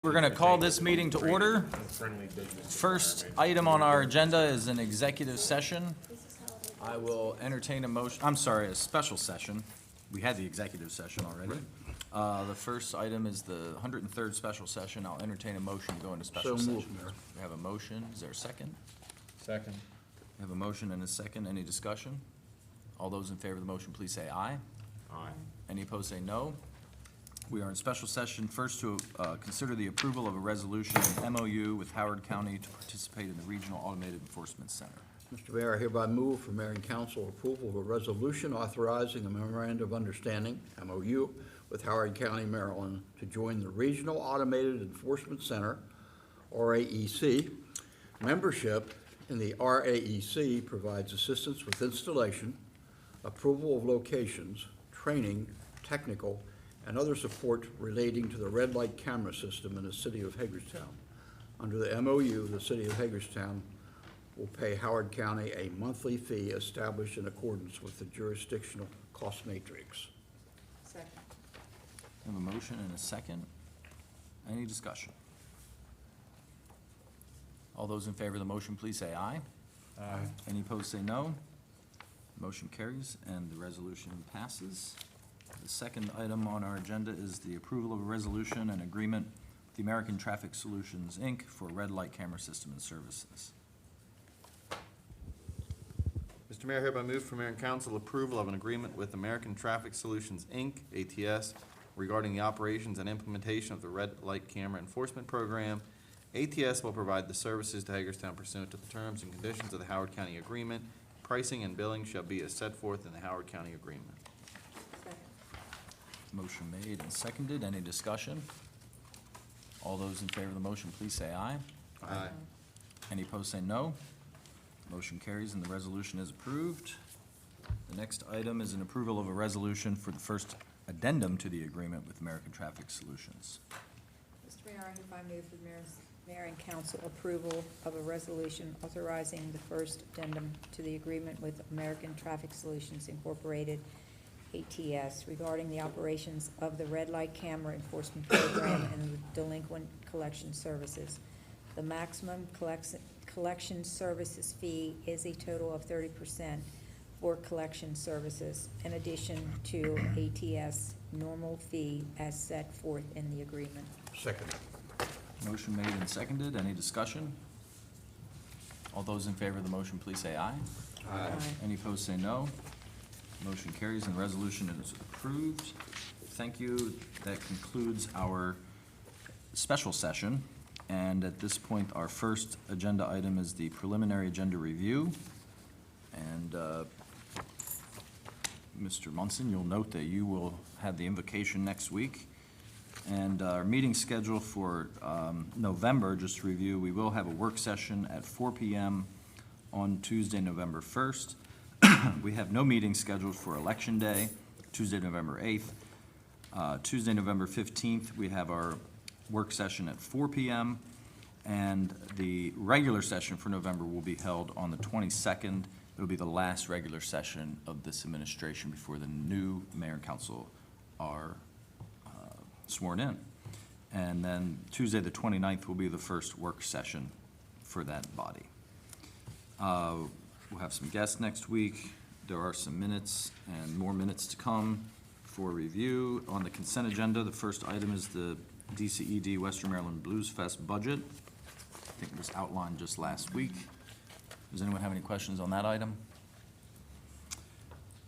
We're going to call this meeting to order. First item on our agenda is an executive session. I will entertain a motion, I'm sorry, a special session. We had the executive session already. The first item is the 103rd special session. I'll entertain a motion to go into special So session. moved, Mayor. We have a motion. Is there a second? Second. We have a motion and a second. Any discussion? All those in favor of the motion, please say aye. Aye. Any opposed, say no. We are in special session first to consider the approval of a resolution and MOU with Howard County to participate in the Regional Automated Enforcement Center. Mr. Mayor, I hereby move for Mayor and Council approval of a resolution authorizing a memorandum of understanding, MOU, with Howard County, Maryland, to join the Regional Automated Enforcement Center, RAEC. Membership in the RAEC provides assistance with installation, approval of locations, training, technical, and other support relating to the red light camera system in the city of Hagerstown. Under the MOU, the city of Hagerstown will pay Howard County a monthly fee established in accordance with the jurisdictional cost matrix. Second. We have a motion and a second. Any discussion? All those in favor of the motion, please say aye. Aye. Any opposed, say no. Motion carries and the resolution passes. The second item on our agenda is the approval of a resolution and agreement with the American Traffic Solutions, Inc. for red light camera system and services. Mr. Mayor, hereby move for Mayor and Council approval of an agreement with American Traffic Solutions, Inc., ATS, regarding the operations and implementation of the red light camera enforcement program. ATS will provide the services to Hagerstown pursuant to the terms and conditions of the Howard County Agreement. Pricing and billing shall be as set forth in the Howard County Agreement. Second. Motion made and seconded. Any discussion? All those in favor of the motion, please say aye. Aye. Any opposed, say no. Motion carries and the resolution is approved. The next item is an approval of a resolution for the first addendum to the agreement with American Traffic Solutions. Mr. Mayor, I hereby move for Mayor and Council approval of a resolution authorizing the first addendum to the agreement with American Traffic Solutions Incorporated, ATS, regarding the operations of the red light camera enforcement program and the delinquent collection services. The maximum collection services fee is a total of 30% for collection services, in addition to ATS normal fee as set forth in the agreement. Second. Motion made and seconded. Any discussion? All those in favor of the motion, please say aye. Aye. Any opposed, say no. Motion carries and the resolution is approved. Thank you. That concludes our special session. And at this point, our first agenda item is the preliminary agenda review. And Mr. Munson, you'll note that you will have the invocation next week. And our meeting schedule for November, just to review, we will have a work session at 4 p.m. on Tuesday, November 1st. We have no meeting scheduled for Election Day, Tuesday, November 8th. Tuesday, November 15th, we have our work session at 4 p.m. And the regular session for November will be held on the 22nd. It'll be the last regular session of this administration before the new mayor and council are sworn in. And then Tuesday, the 29th, will be the first work session for that body. We'll have some guests next week. There are some minutes and more minutes to come for review. On the consent agenda, the first item is the DCED Western Maryland Blues Fest budget. I think it was outlined just last week. Does anyone have any questions on that item?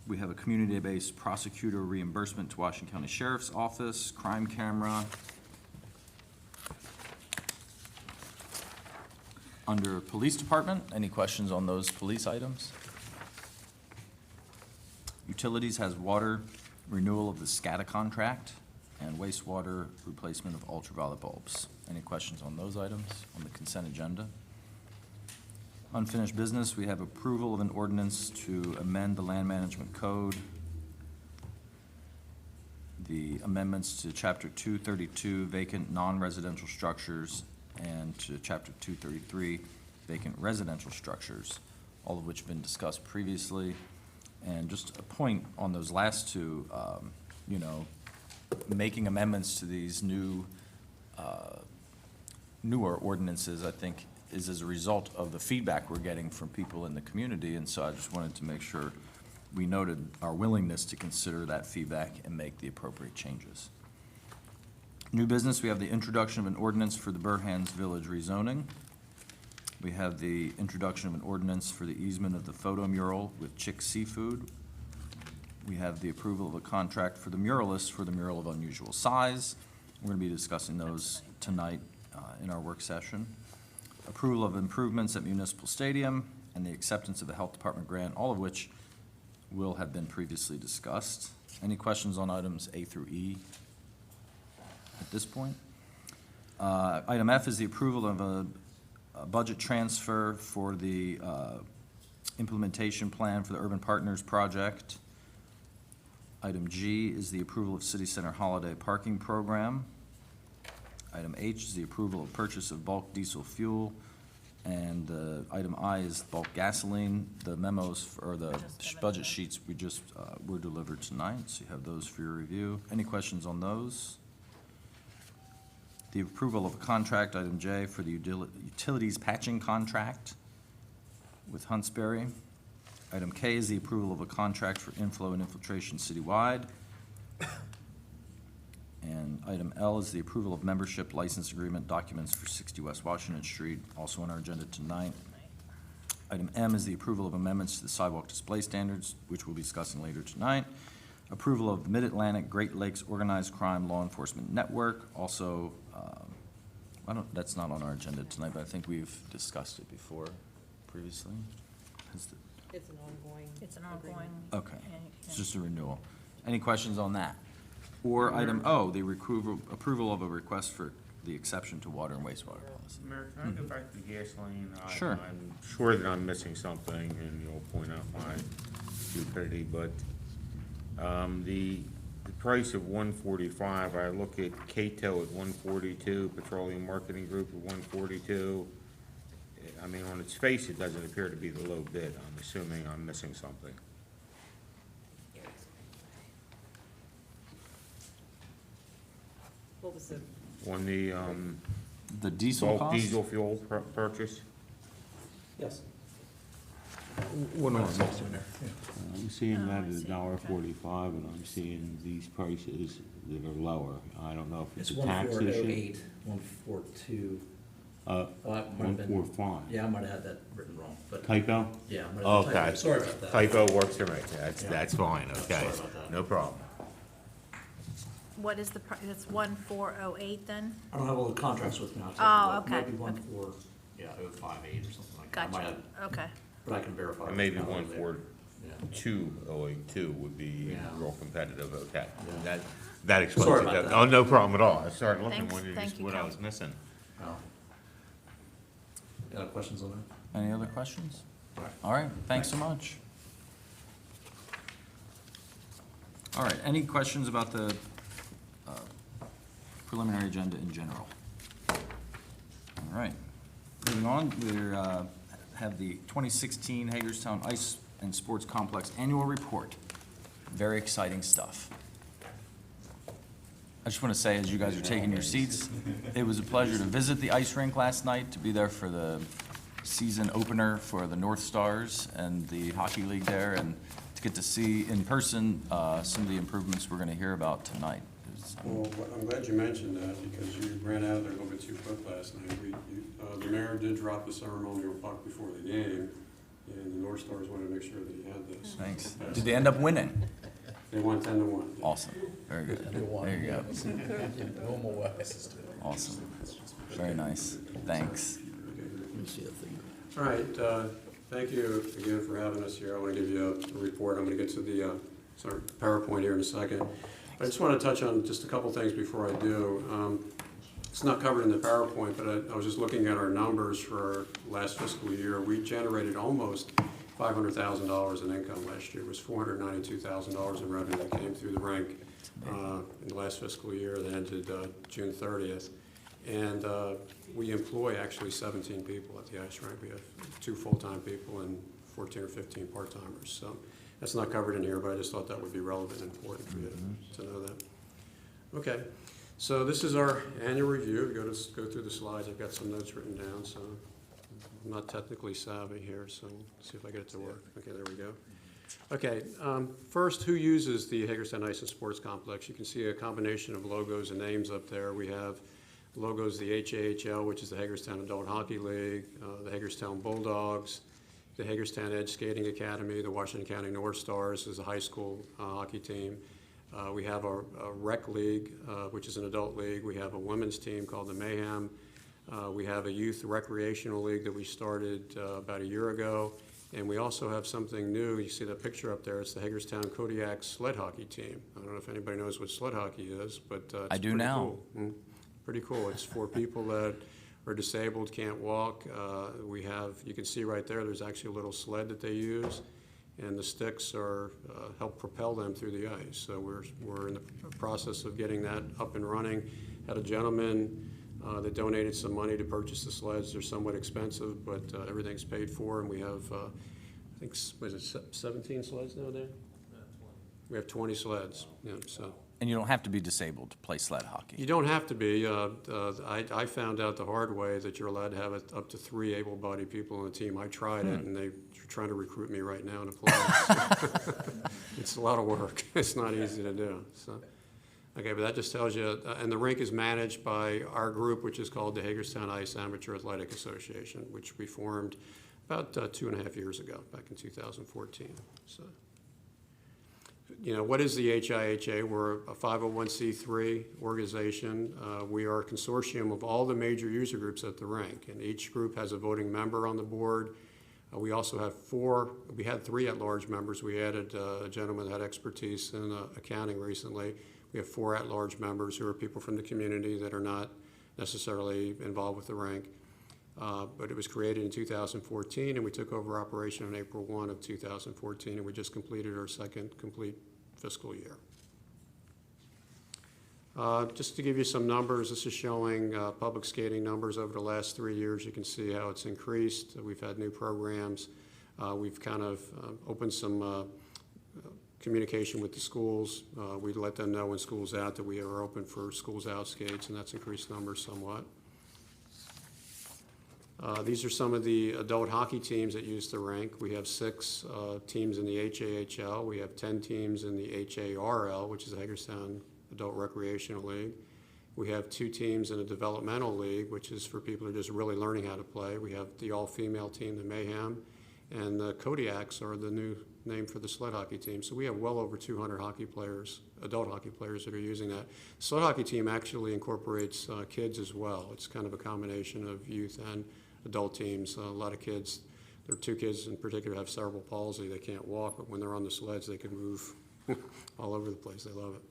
We have a community-based prosecutor reimbursement to Washington County Sheriff's Office, crime camera. Under Police Department, any questions on those police items? Utilities has water renewal of the SCADA contract and wastewater replacement of ultraviolet bulbs. Any questions on those items on the consent agenda? Unfinished business, we have approval of an ordinance to amend the land management code, the amendments to Chapter 232 vacant non-residential structures and to Chapter 233 vacant residential structures, all of which have been discussed previously. And just a point on those last two, making amendments to these new newer ordinances, I think, is as a result of the feedback we're getting from people in the community, and so I just wanted to make sure we noted our willingness to consider that feedback and make the appropriate changes. New business, we have the introduction of an ordinance for the Burhans Village rezoning. We have the introduction of an ordinance for the easement of the photo mural with Chick Seafood. We have the approval of a contract for the muralist for the mural of unusual size. We're going to be discussing those tonight in our work session. Approval of improvements at Municipal Stadium and the acceptance of the Health Department grant, all of which will have been previously discussed. Any questions on items A through E at this point? Item F is the approval of a budget transfer for the implementation plan for the Urban Partners project. Item G is the approval of City Center Holiday Parking Program. Item H is the approval of purchase of bulk diesel fuel. And item I is bulk gasoline. The memos, or the budget sheets we just were delivered tonight, so you have those for your review. Any questions on those? The approval of a contract, item J, for the utilities patching contract with Huntsberry. Item K is the approval of a contract for inflow and infiltration citywide. And item L is the approval of membership license agreement documents for 60 West Washington Street, also on our agenda tonight. Item M is the approval of amendments to the sidewalk display standards, which we'll be discussing later tonight. Approval of Mid-Atlantic Great Lakes Organized Crime Law Enforcement Network, also, that's not on our agenda tonight, but I think we've discussed it before previously. It's an ongoing. It's an ongoing. Okay, it's just a renewal. Any questions on that? Or item O, the approval of a request for the exception to water and wastewater policy. Mayor, can I go back to the gasoline? Sure. I'm sure that I'm missing something, and you'll point out my stupidity, but the price of $145, I look at Cato at $142, Petroleum Marketing Group at $142. I mean, on its face, it doesn't appear to be the low bid. I'm assuming I'm missing something. What was the, On the diesel bulk cost? diesel fuel purchase? Yes. One more, Mr. Mayor. I'm seeing that I at see. $1.45, and I'm seeing these prices that are lower. I don't know if It's it's a tax issue. 1408, 142. Uh, Oh, it might have been- 145. Yeah, I might have had that written wrong, but, Typo? yeah. I might have Okay. typoed. Sorry about that. Typo works for me. Yeah. That's fine, Yeah, okay. sorry about that. No problem. What is the, it's 1408 then? I don't have all the contracts with me. I'll take Oh, a look. okay, Maybe okay. 058 or something like that. I might Gotcha, have- okay. But I can verify. And maybe with Alan there. 142.082 would be Yeah. real competitive, okay. Yeah. That explains Sorry it. about that. Oh, no problem at all. I started looking Thanks. when you Thank just you, what I Cal. was missing. Oh. Any other questions on that? Any other questions? All right. All right, thanks so much. All right, any questions about the preliminary agenda in general? All right, moving on, we have the 2016 Hagerstown Ice and Sports Complex Annual Report. Very exciting stuff. I just want to say, as you guys are taking your seats, it was a pleasure to visit the ice rink last night, to be there for the season opener for the North Stars and the hockey league there, and to get to see in person some of the improvements we're going to hear about tonight. Well, I'm glad you mentioned that, because you ran out of there a little bit too quick last night. The mayor did drop the ceremonial puck before the game, and the North Stars wanted to make sure that he had this. Thanks. Did they end up winning? They won 10-1. Awesome, very good. There you go. Awesome, very nice, thanks. Let me see the thing. All right, thank you again for having us here. I want to give you a report. I'm going to get to the PowerPoint here in a second. I just want to touch on just a couple things before I do. It's not covered in the PowerPoint, but I was just looking at our numbers for our last fiscal year. We generated almost $500,000 in income last year. It was $492,000 in revenue that came through the rink in the last fiscal year that ended June 30th. And we employ actually 17 people at the ice rink. We have 2 full-time people and 14 or 15 part-timers. So that's not covered in here, but I just thought that would be relevant and important for you to know that. Okay. So this is our annual review. Go through the slides. I've got some notes written down, so I'm not technically savvy here, so see if I get it to work. Okay, there we go. Okay, first, who uses the Hagerstown Ice and Sports Complex? You can see a combination of logos and names up there. We have logos, the HIAAA, which is the Hagerstown Adult Hockey League, the Hagerstown Bulldogs, the Hagerstown Edge Skating Academy, the Washington County North Stars is a high school hockey team. We have a rec league, which is an adult league. We have a women's team called the Mayhem. We have a youth recreational league that we started about a year ago. And we also have something new. You see that picture up there. It's the Hagerstown Kodiak sled hockey team. I don't know if anybody knows what sled hockey is, but it's I do pretty now. cool. Pretty cool. It's for people that are disabled, can't walk. We have, you can see right there, there's actually a little sled that they use, and the sticks are help propel them through the ice. So we're in the process of getting that up and running. Had a gentleman that donated some money to purchase the sleds. They're somewhat expensive, but everything's paid for, and we have, I think, was it 17 sleds now there? We have 20 sleds, yeah, so. And you don't have to be disabled to play sled hockey. You don't have to be. I found out the hard way that you're allowed to have up to 3 able-bodied people on the team. I tried it, and they're trying to recruit me right now to play. It's a lot of work. It's not easy to do, so. Okay, but that just tells you, and the rink is managed by our group, which is called the Hagerstown Ice Amateur Athletic Association, which we formed about 2.5 years ago, back in 2014. So, you know, what is the HIAAA? We're a 501c3 organization. We are a consortium of all the major user groups at the rink, and each group has a voting member on the board. We also have 3 at-large members. We added a gentleman that had expertise in accounting recently. We have 4 at-large members who are people from the community that are not necessarily involved with the rink. But it was created in 2014, and we took over operation on April 1 of 2014, and we just completed our second complete fiscal year. Just to give you some numbers, this is showing public skating numbers over the last 3 years. You can see how it's increased. We've had new programs. We've kind of opened some communication with the schools. We let them know when school's out that we are open for schools out skates, and that's increased numbers somewhat. These are some of the adult hockey teams that use the rink. We have 6 teams in the HAHL. We have 10 teams in the HARL, which is the Hagerstown Adult Recreational League. We have 2 teams in a developmental league, which is for people who are just really learning how to play. We have the all-female team, the Mayhem, and the Kodiaks are the new name for the sled hockey team. So we have well over 200 hockey players, adult hockey players that are using that. The sled hockey team actually incorporates kids as well. It's kind of a combination of youth and adult teams. A lot of kids, there are 2 kids in particular have cerebral palsy. They can't walk, but when they're on the sleds, they can move all over the place. They love it.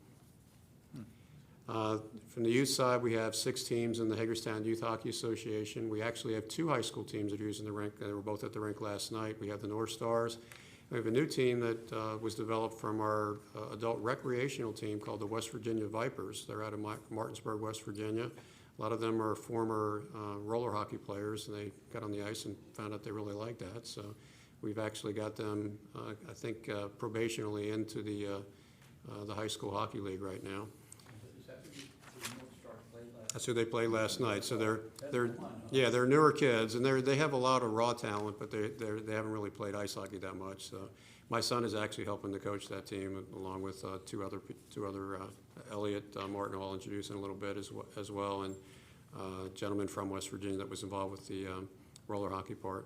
From the youth side, we have 6 teams in the Hagerstown Youth Hockey Association. We actually have 2 high school teams that are using the rink. They were both at the rink last night. We have the North Stars. We have a new team that was developed from our adult recreational team called the West Virginia Vipers. They're out of Martinsburg, West Virginia. A lot of them are former roller hockey players, and they got on the ice and found out they really liked that. So we've actually got them, I think, probationally into the high school hockey league right now. That's who they played last night. So they're newer kids, and they have a lot of raw talent, but they haven't really played ice hockey that much. So my son is actually helping to coach that team, along with two other Elliot Martin, who I'll introduce in a little bit as well, and a gentleman from West Virginia that was involved with the roller hockey part.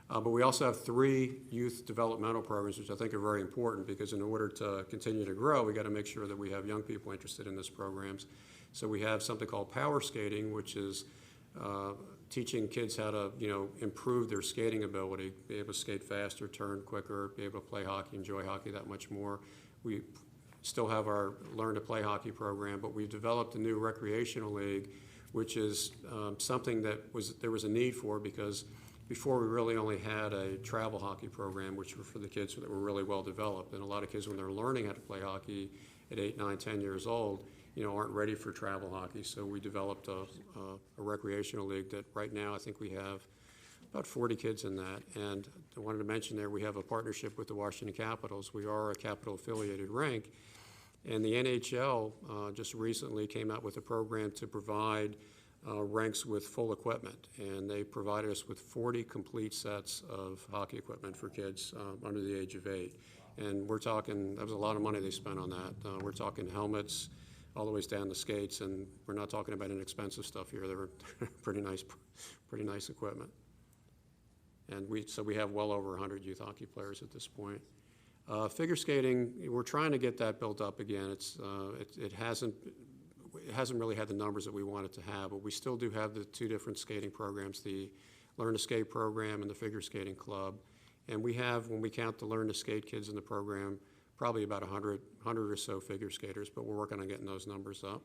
But we also have 3 youth developmental programs, which I think are very important, because in order to continue to grow, we got to make sure that we have young people interested in these programs. So we have something called power skating, which is teaching kids how to, improve their skating ability, be able to skate faster, turn quicker, be able to play hockey, enjoy hockey that much more. We still have our Learn to Play Hockey program, but we've developed a new recreational league, which is something that there was a need for, because before we really only had a travel hockey program, which were for the kids that were really well developed. And a lot of kids, when they're learning how to play hockey at 8, 9, 10 years old, aren't ready for travel hockey. So we developed a recreational league that right now I think we have about 40 kids in that. And I wanted to mention there, we have a partnership with the Washington Capitals. We are a Capital affiliated rink, And the NHL just recently came out with a program to provide rinks with full equipment, and they provided us with 40 complete sets of hockey equipment for kids under the age of 8. And we're talking, that was a lot of money they spent on that. We're talking helmets all the ways down to skates, and we're not talking about inexpensive stuff here. They were pretty nice equipment. And so we have well over 100 youth hockey players at this point. Figure skating, we're trying to get that built up again. It hasn't really had the numbers that we want it to have, but we still do have the 2 different skating programs, the Learn to Skate program and the Figure Skating Club. And we have, when we count the Learn to Skate kids in the program, probably about 100 or so figure skaters, but we're working on getting those numbers up.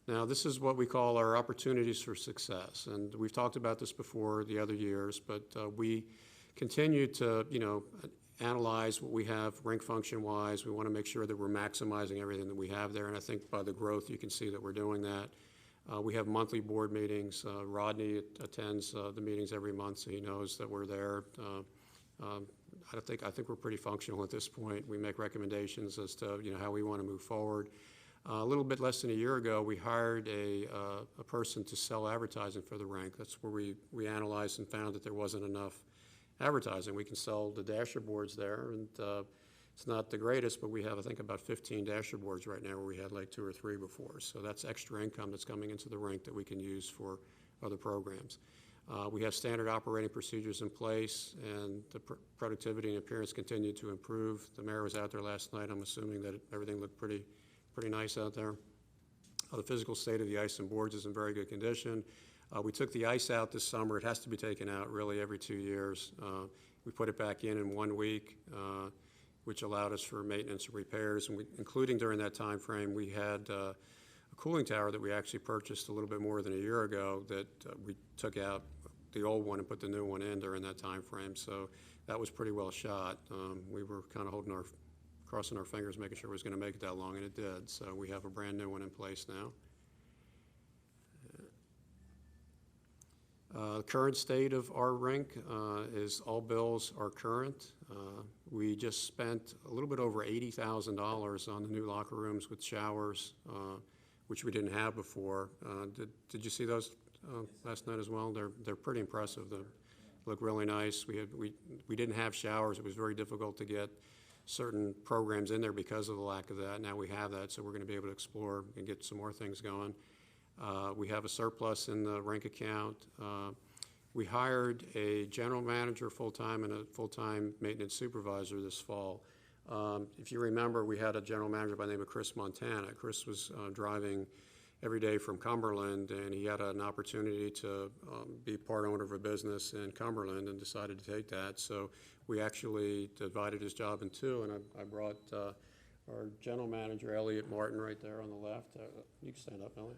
Now, this is what we call our opportunities for success, and we've talked about this before the other years, but we continue to, analyze what we have rink function-wise. We want to make sure that we're maximizing everything that we have there, and I think by the growth you can see that we're doing that. We have monthly board meetings. Rodney attends the meetings every month, so he knows that we're there. I think we're pretty functional at this point. We make recommendations as to how we want to move forward. A little bit less than a year ago, we hired a person to sell advertising for the rink. That's where we analyzed and found that there wasn't enough advertising. We can sell the dasher boards there, and it's not the greatest, but we have, I think, about 15 dasher boards right now where we had like 2 or 3 before. So that's extra income that's coming into the rink that we can use for other programs. We have standard operating procedures in place, and the productivity and appearance continue to improve. The mayor was out there last night. I'm assuming that everything looked pretty nice out there. The physical state of the ice and boards is in very good condition. We took the ice out this summer. It has to be taken out really every 2 years. We put it back in 1 week, which allowed us for maintenance and repairs. And including during that time frame, we had a cooling tower that we actually purchased a little bit more than a year ago that we took out the old one and put the new one in during that time frame. So that was pretty well shot. We were kind of crossing our fingers, making sure it was going to make it that long, and it did. So we have a brand new one in place now. The current state of our rink is all bills are current. We just spent a little bit over $80,000 on the new locker rooms with showers, which we didn't have before. Did you see those last night as well? They're pretty impressive. They look really nice. We didn't have showers. It was very difficult to get certain programs in there because of the lack of that. Now we have that, so we're going to be able to explore and get some more things going. We have a surplus in the rink account. We hired a general manager full-time and a full-time maintenance supervisor this fall. If you remember, we had a general manager by the name of Chris Montana. Chris was driving every day from Cumberland, and he had an opportunity to be part owner of a business in Cumberland and decided to take that. So we actually divided his job in 2, and I brought our general manager, Elliot Martin, right there on the left. You can stand up, Elliot.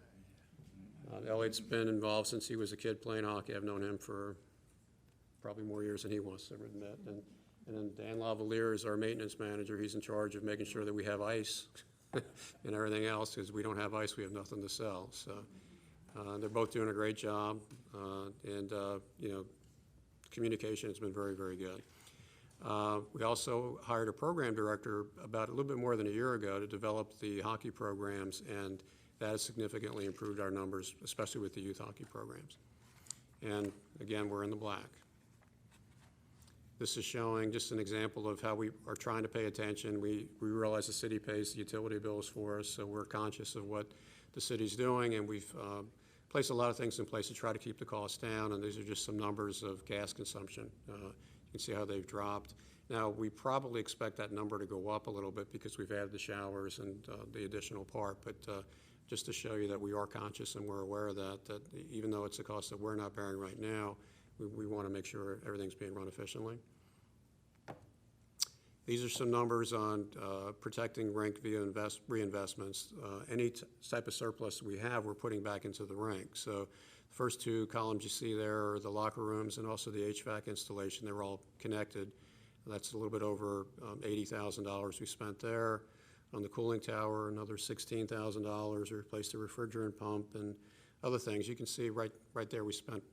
Elliot's been involved since he was a kid playing hockey. I've known him for probably more years than he wants to admit. And then Dan Lavalier is our maintenance manager. He's in charge of making sure that we have ice and everything else, because we don't have ice, we have nothing to sell. So they're both doing a great job, and communication has been very, very good. We also hired a program director about a little bit more than a year ago to develop the hockey programs, and that has significantly improved our numbers, especially with the youth hockey programs. And again, we're in the black. This is showing just an example of how we are trying to pay attention. We realize the city pays the utility bills for us, so we're conscious of what the city's doing, and we've placed a lot of things in place to try to keep the costs down, and these are just some numbers of gas consumption. You can see how they've dropped. Now, we probably expect that number to go up a little bit because we've added the showers and the additional part, but just to show you that we are conscious and we're aware of that even though it's a cost that we're not bearing right now, we want to make sure everything's being run efficiently. These are some numbers on protecting rink via reinvestments. Any type of surplus we have, we're putting back into the rink. So the first 2 columns you see there are the locker rooms and also the HVAC installation. They're all connected. That's a little bit over $80,000 we spent there. On the cooling tower, another $16,000. We replaced the refrigerant pump and other things. You can see right there we spent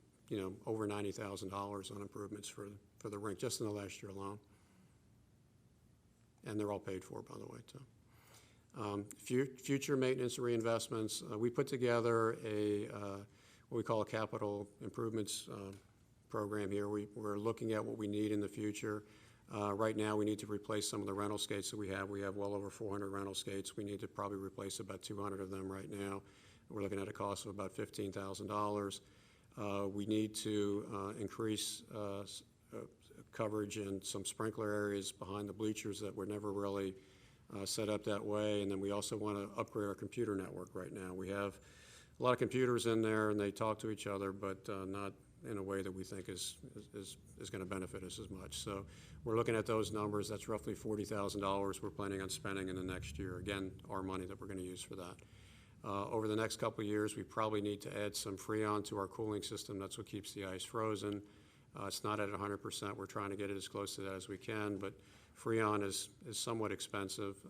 over $90,000 on improvements for the rink just in the last year alone. and they're all paid for, by the way, too. Future maintenance reinvestments, we put together what we call a capital improvements program here. We're looking at what we need in the future. Right now, we need to replace some of the rental skates that we have. We have well over 400 rental skates. We need to probably replace about 200 of them right now. We're looking at a cost of about $15,000. We need to increase coverage in some sprinkler areas behind the bleachers that were never really set up that way. And then we also want to upgrade our computer network right now. We have a lot of computers in there, and they talk to each other, but not in a way that we think is going to benefit us as much. So we're looking at those numbers. That's roughly $40,000 we're planning on spending in the next year. Again, our money that we're going to use for that. Over the next couple of years, we probably need to add some Freon to our cooling system. That's what keeps the ice frozen. It's not at 100%. We're trying to get it as close to that as we can, but Freon is somewhat expensive.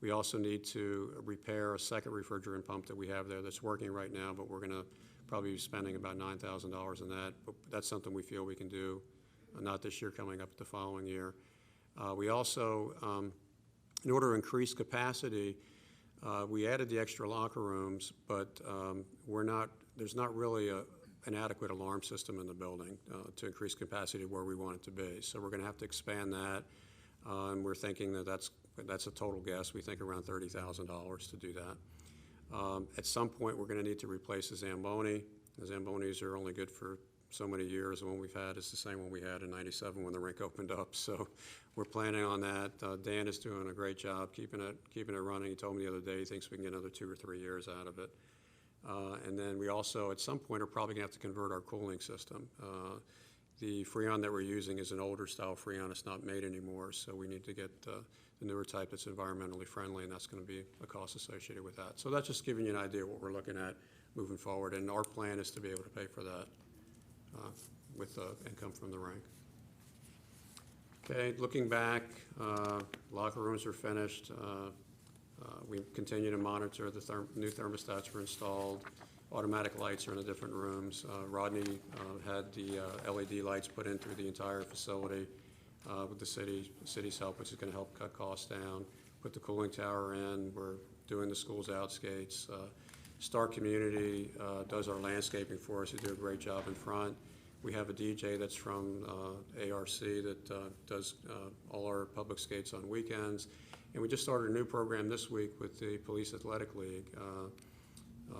We also need to repair a second refrigerant pump that we have there that's working right now, but we're going to probably be spending about $9,000 on that. But that's something we feel we can do, not this year, coming up the following year. We also, in order to increase capacity, we added the extra locker rooms, but there's not really an adequate alarm system in the building to increase capacity where we want it to be. So we're going to have to expand that, and we're thinking that's a total guess. We think around $30,000 to do that. At some point, we're going to need to replace the Zamboni. The Zambonis are only good for so many years. The one we've had is the same one we had in '97 when the rink opened up. So we're planning on that. Dan is doing a great job keeping it running. He told me the other day he thinks we can get another 2 or 3 years out of it. And then we also, at some point, are probably going to have to convert our cooling system. The Freon that we're using is an older style Freon. It's not made anymore, so we need to get the newer type that's environmentally friendly, and that's going to be a cost associated with that. So that's just giving you an idea of what we're looking at moving forward, and our plan is to be able to pay for that with income from the rink. Okay, looking back, locker rooms are finished. We continue to monitor the new thermostats were installed. Automatic lights are in the different rooms. Rodney had the LED lights put in through the entire facility with the city's help, which is going to help cut costs down. Put the cooling tower in. We're doing the school's outskates. Star Community does our landscaping for us. They do a great job in front. We have a DJ that's from ARC that does all our public skates on weekends. And we just started a new program this week with the Police Athletic League.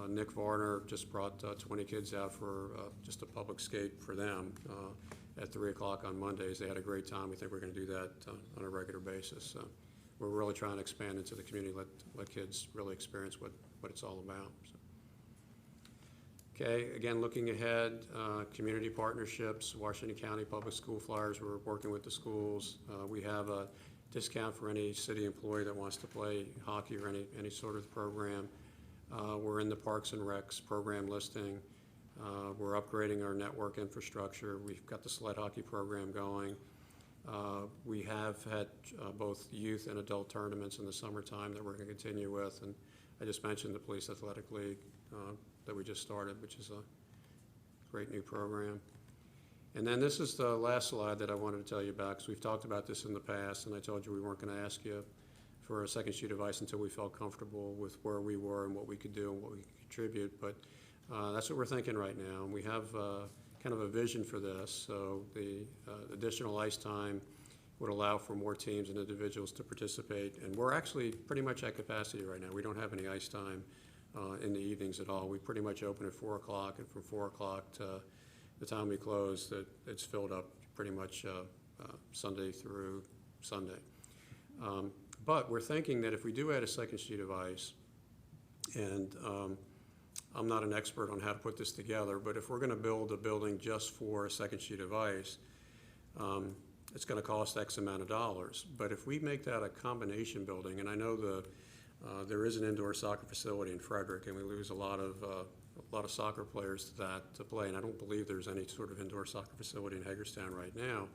Nick Varner just brought 20 kids out for just a public skate for them at 3 o'clock on Mondays. They had a great time. We think we're going to do that on a regular basis. So we're really trying to expand into the community, let kids really experience what it's all about. So. Okay, again, looking ahead, community partnerships, Washington County Public School Flyers, we're working with the schools. We have a discount for any city employee that wants to play hockey or any sort of program. We're in the Parks and Recs program listing. We're upgrading our network infrastructure. We've got the sled hockey program going. We have had both youth and adult tournaments in the summertime that we're going to continue with. And I just mentioned the Police Athletic League that we just started, which is a great new program. And then this is the last slide that I wanted to tell you about, because we've talked about this in the past, and I told you we weren't going to ask you for a second sheet of ice until we felt comfortable with where we were and what we could do and what we could contribute. But that's what we're thinking right now. And we have kind of a vision for this. So the additional ice time would allow for more teams and individuals to participate. And we're actually pretty much at capacity right now. We don't have any ice time in the evenings at all. We pretty much open at 4 o'clock, and from 4 o'clock to the time we close, it's filled up pretty much Sunday through Sunday. But we're thinking that if we do add a second sheet of ice, and I'm not an expert on how to put this together, but if we're going to build a building just for a second sheet of ice, it's going to cost X amount of dollars. But if we make that a combination building, and I know there is an indoor soccer facility in Frederick, and we lose a lot of soccer players to play, and I don't believe there's any sort of indoor soccer facility in Hagerstown right now.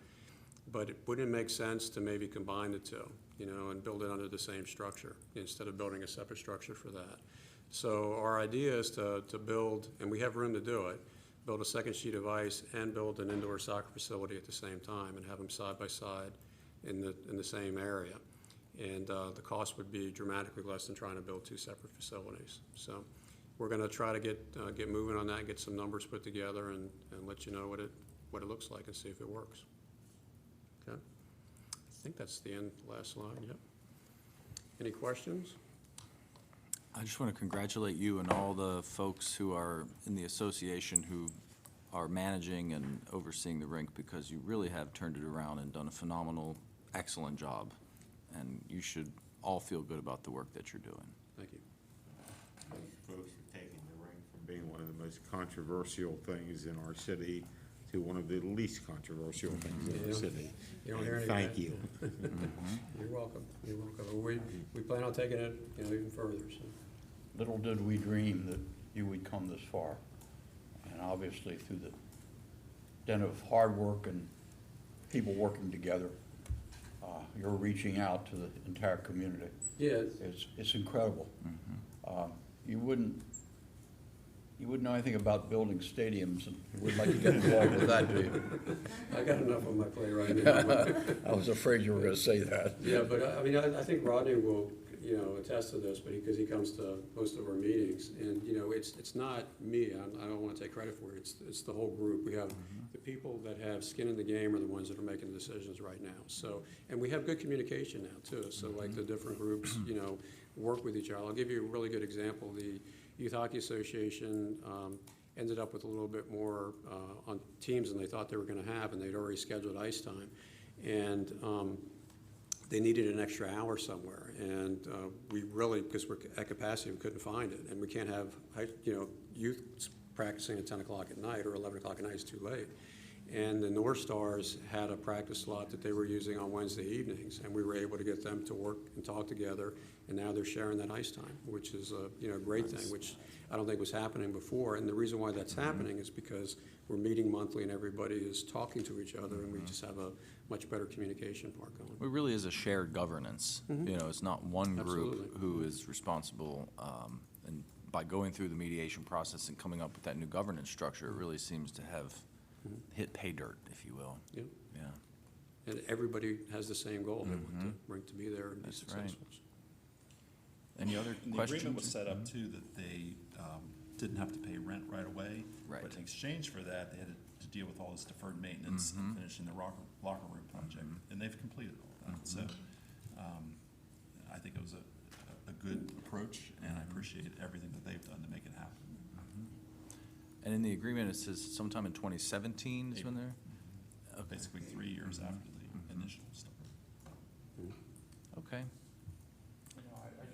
But wouldn't it make sense to maybe combine the two, and build it under the same structure instead of building a separate structure for that? So our idea is to build, and we have room to do it, build a second sheet of ice and build an indoor soccer facility at the same time and have them side by side in the same area. And the cost would be dramatically less than trying to build two separate facilities. So we're going to try to get moving on that, get some numbers put together, and let you know what it looks like and see if it works. Okay? I think that's the end, last slide, yep. Any questions? I just want to congratulate you and all the folks who are in the association who are managing and overseeing the rink, because you really have turned it around and done a phenomenal, excellent job. And you should all feel good about the work that you're doing. Thank you. Folks are taking the rink from being one of the most controversial things in our city to one of the least controversial things in our Yeah. city. You don't hear And any thank you. You're welcome, you're welcome. We plan on taking it, even further, so. Little did we dream that you would come this far. And obviously, through the dint of hard work and people working together, you're reaching out to the entire community. Yeah, It's incredible. You wouldn't know anything about building stadiums, and you wouldn't like to get involved with that, do you? I got enough on my plate right now. but- I was afraid you were gonna say that. Yeah, but I mean, I think Rodney will, attest to this, but because he comes to most of our meetings, and, it's not me, I don't want to take credit for it, it's the whole group. We have, the people that have skin in the game are the ones that are making the decisions right now, so, and we have good communication now, too, so like the different groups, work with each other. I'll give you a really good example. The Youth Hockey Association ended up with a little bit more on teams than they thought they were gonna have, and they'd already scheduled ice time. And they needed an extra hour somewhere, and we really, because we're at capacity, we couldn't find it, and we can't have, youth practicing at 10 o'clock at night or 11 o'clock at night is too late. And the North Stars had a practice slot that they were using on Wednesday evenings, and we were able to get them to work and talk together, and now they're sharing that ice time, which is a great thing, which I don't think was happening before. And the reason why that's happening is because we're meeting monthly and everybody is talking to each other, and we just have a much better communication part going. It really is a shared governance. It's not one group Absolutely. who is responsible. And by going through the mediation process and coming up with that new governance structure, it really seems to have hit pay dirt, if you will. Yeah. Yeah. And everybody has the same goal, they want the rink to be there and be That's right. successful. Any other The questions? agreement was set up too that they didn't have to pay rent right away. Right. But in exchange for that, they had to deal with all this deferred maintenance and finishing the locker room project. And they've completed all that. So I think it was a good approach, and I appreciate everything that they've done to make it happen. And in the agreement, it says sometime in 2017 is when they're? Okay. Basically 3 years after the initial stuff. Okay. I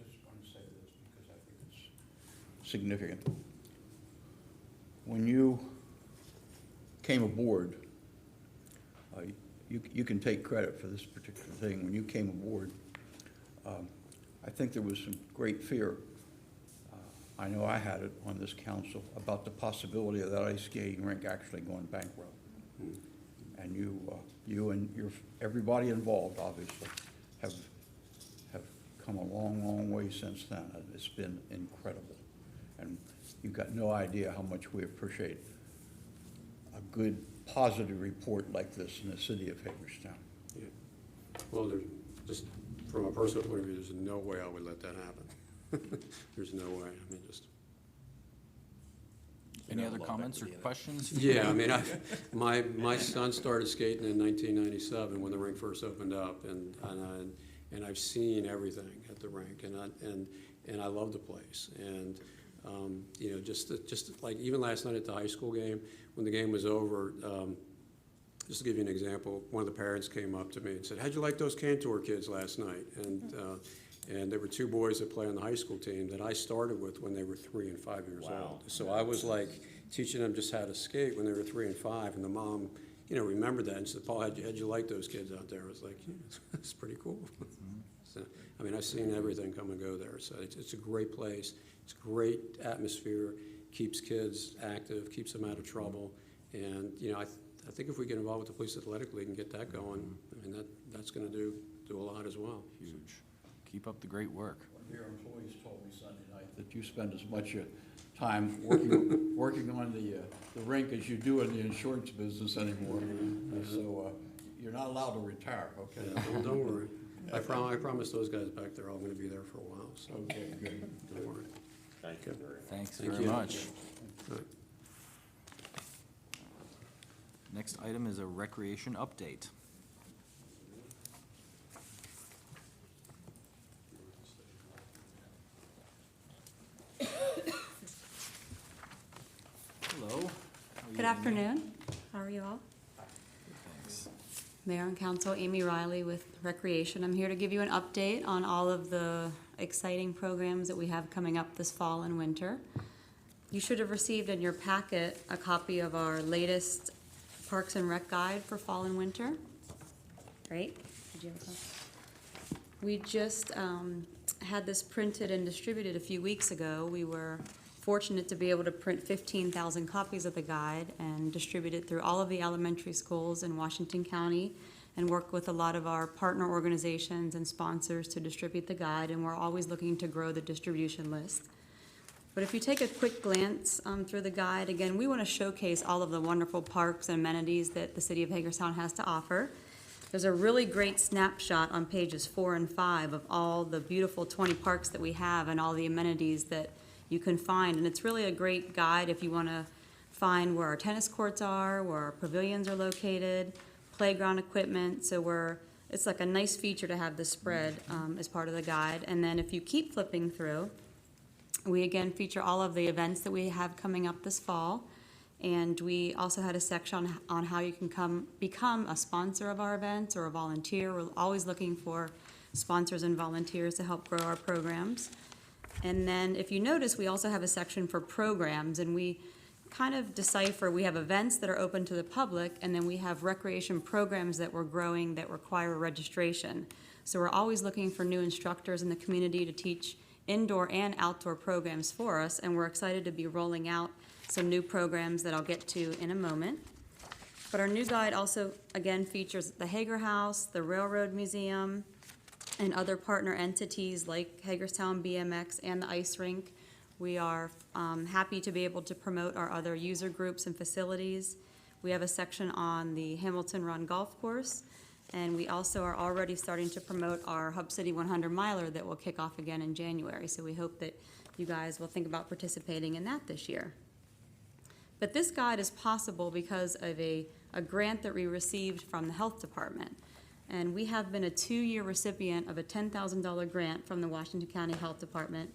just want to say this because I think it's significant. When you came aboard, you can take credit for this particular thing. When you came aboard, I think there was some great fear. I know I had it on this council about the possibility of that ice skating rink actually going bankrupt. And you and everybody involved, obviously, have come a long, long way since then. It's been incredible. And you've got no idea how much we appreciate a good, positive report like this in the city of Hagerstown. Yeah. Well, there's, just from a personal point of view, there's no way I would let that happen. There's no way, I mean, just. Any other comments or questions? Yeah, I mean, my son started skating in 1997 when the rink first opened up, and I've seen everything at the rink, and I love the place. And just like even last night at the high school game, when the game was over, just to give you an example, one of the parents came up to me and said, "How'd you like those Cantor kids last night?" And there were two boys that play on the high school team that I started with when they were 3 and 5 years old. So I was like teaching them just how to skate when they were 3 and 5, and the mom, remembered that and said, "Paul, how'd you like those kids out there?" I was like, "Yeah, it's pretty cool." So, I mean, I've seen everything come and go there. So it's a great place. It's a great atmosphere, keeps kids active, keeps them out of trouble. And, I think if we get involved with the Police Athletic League and get that going, I mean, that's going to do a lot as well. Huge. Keep up the great work. One of your employees told me Sunday night that you spend as much time working on the rink as you do in the insurance business anymore. So you're not allowed to retire, okay? Well, don't worry. I promised those guys back there I'm gonna be there for a while, so. Okay, good. Don't worry. Thank you very much. Thanks Thank very you. much. All right. Next item is a recreation update. Hello. How are you, Good Amy? afternoon. How are you all? Thanks. Mayor and Council, Amy Riley with Recreation. I'm here to give you an update on all of the exciting programs that we have coming up this fall and winter. You should have received in your packet a copy of our latest Parks and Rec guide for fall and winter. Right? Did you have a copy? We just had this printed and distributed a few weeks ago. We were fortunate to be able to print 15,000 copies of the guide and distribute it through all of the elementary schools in Washington County and work with a lot of our partner organizations and sponsors to distribute the guide, and we're always looking to grow the distribution list. But if you take a quick glance through the guide, again, we want to showcase all of the wonderful parks and amenities that the city of Hagerstown has to offer. There's a really great snapshot on pages 4 and 5 of all the beautiful 20 parks that we have and all the amenities that you can find. And it's really a great guide if you want to find where our tennis courts are, where our pavilions are located, playground equipment. So it's like a nice feature to have this spread as part of the guide. And then if you keep flipping through, we again feature all of the events that we have coming up this fall. And we also had a section on how you can become a sponsor of our events or a volunteer. We're always looking for sponsors and volunteers to help grow our programs. And then if you notice, we also have a section for programs, and we kind of decipher, we have events that are open to the public, and then we have recreation programs that we're growing that require registration. So we're always looking for new instructors in the community to teach indoor and outdoor programs for us, and we're excited to be rolling out some new programs that I'll get to in a moment. But our new guide also, again, features the Hager House, the Railroad Museum, and other partner entities like Hagerstown BMX and the ice rink. We are happy to be able to promote our other user groups and facilities. We have a section on the Hamilton Run Golf Course, and we also are already starting to promote our Hub City 100 miler that will kick off again in January. So we hope that you guys will think about participating in that this year. But this guide is possible because of a grant that we received from the Health Department. And we have been a 2-year recipient of a $10,000 grant from the Washington County Health Department,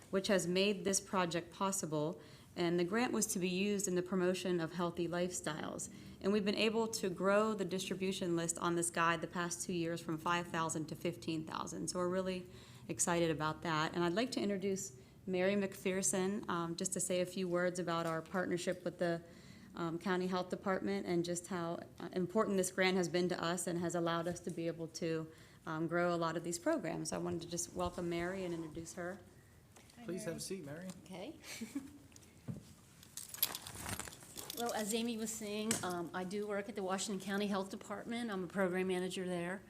which has made this project possible. And the grant was to be used in the promotion of healthy lifestyles. And we've been able to grow the distribution list on this guide the past 2 years from 5,000 to 15,000. So we're really excited about that. And I'd like to introduce Mary McPherson, just to say a few words about our partnership with the County Health Department and just how important this grant has been to us and has allowed us to be able to grow a lot of these programs. So I wanted to just welcome Mary and introduce her. Please have a seat, Mary. Okay. Well, as Amy was saying, I do work at the Washington County Health Department. I'm a program manager there.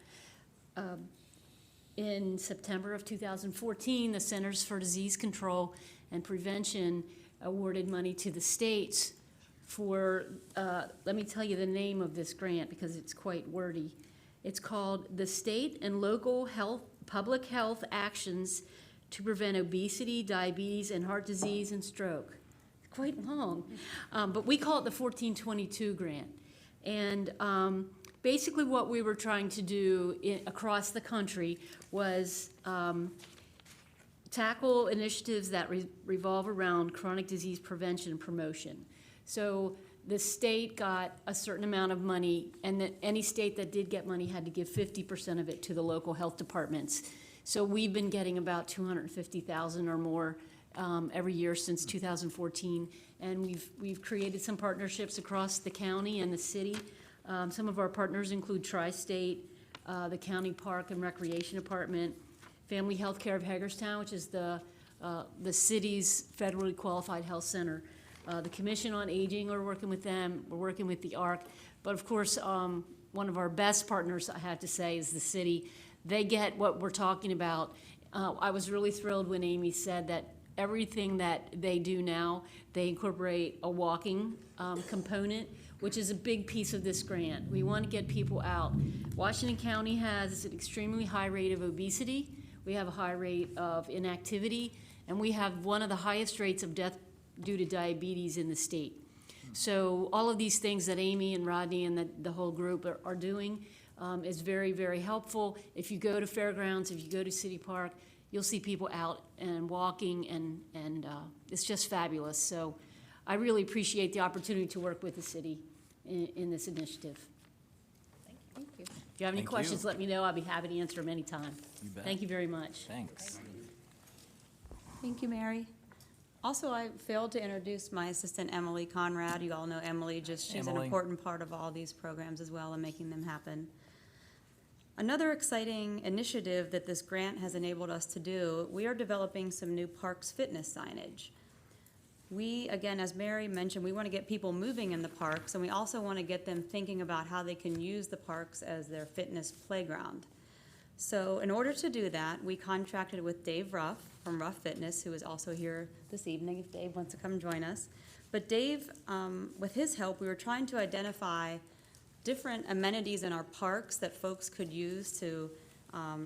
In September of 2014, the Centers for Disease Control and Prevention awarded money to the states for, let me tell you the name of this grant because it's quite wordy. It's called the State and Local Public Health Actions to Prevent Obesity, Diabetes, and Heart Disease and Stroke. Quite long, but we call it the 1422 grant. And basically what we were trying to do across the country was tackle initiatives that revolve around chronic disease prevention and promotion. So the state got a certain amount of money, and that any state that did get money had to give 50% of it to the local health departments. So we've been getting about $250,000 or more every year since 2014, and we've created some partnerships across the county and the city. Some of our partners include Tri-State, the County Park and Recreation Department, Family Health Care of Hagerstown, which is the city's federally qualified health center. The Commission on Aging, we're working with them. We're working with the ARC. But of course, one of our best partners, I have to say, is the city. They get what we're talking about. I was really thrilled when Amy said that everything that they do now, they incorporate a walking component, which is a big piece of this grant. We want to get people out. Washington County has an extremely high rate of obesity. We have a high rate of inactivity, and we have one of the highest rates of death due to diabetes in the state. So all of these things that Amy and Rodney and the whole group are doing is very, very helpful. If you go to fairgrounds, if you go to City Park, you'll see people out and walking, and it's just fabulous. So I really appreciate the opportunity to work with the city in this initiative. Thank you. If you have any Thank you. questions, let me know. I'll be happy to answer them anytime. You bet. Thank you very much. Thanks. Thank you, Mary. Also, I failed to introduce my assistant, Emily Conrad. You all know Emily, she's an Emily. important part of all these programs as well and making them happen. Another exciting initiative that this grant has enabled us to do, we are developing some new parks fitness signage. We, again, as Mary mentioned, we want to get people moving in the parks, and we also want to get them thinking about how they can use the parks as their fitness playground. So in order to do that, we contracted with Dave Ruff from Ruff Fitness, who is also here this evening, if Dave wants to come join us. But Dave, with his help, we were trying to identify different amenities in our parks that folks could use to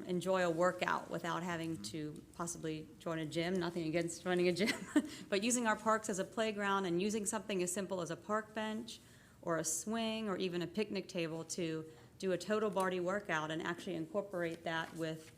enjoy a workout without having to possibly join a gym. Nothing against joining a gym, but using our parks as a playground and using something as simple as a park bench or a swing or even a picnic table to do a total body workout and actually incorporate that with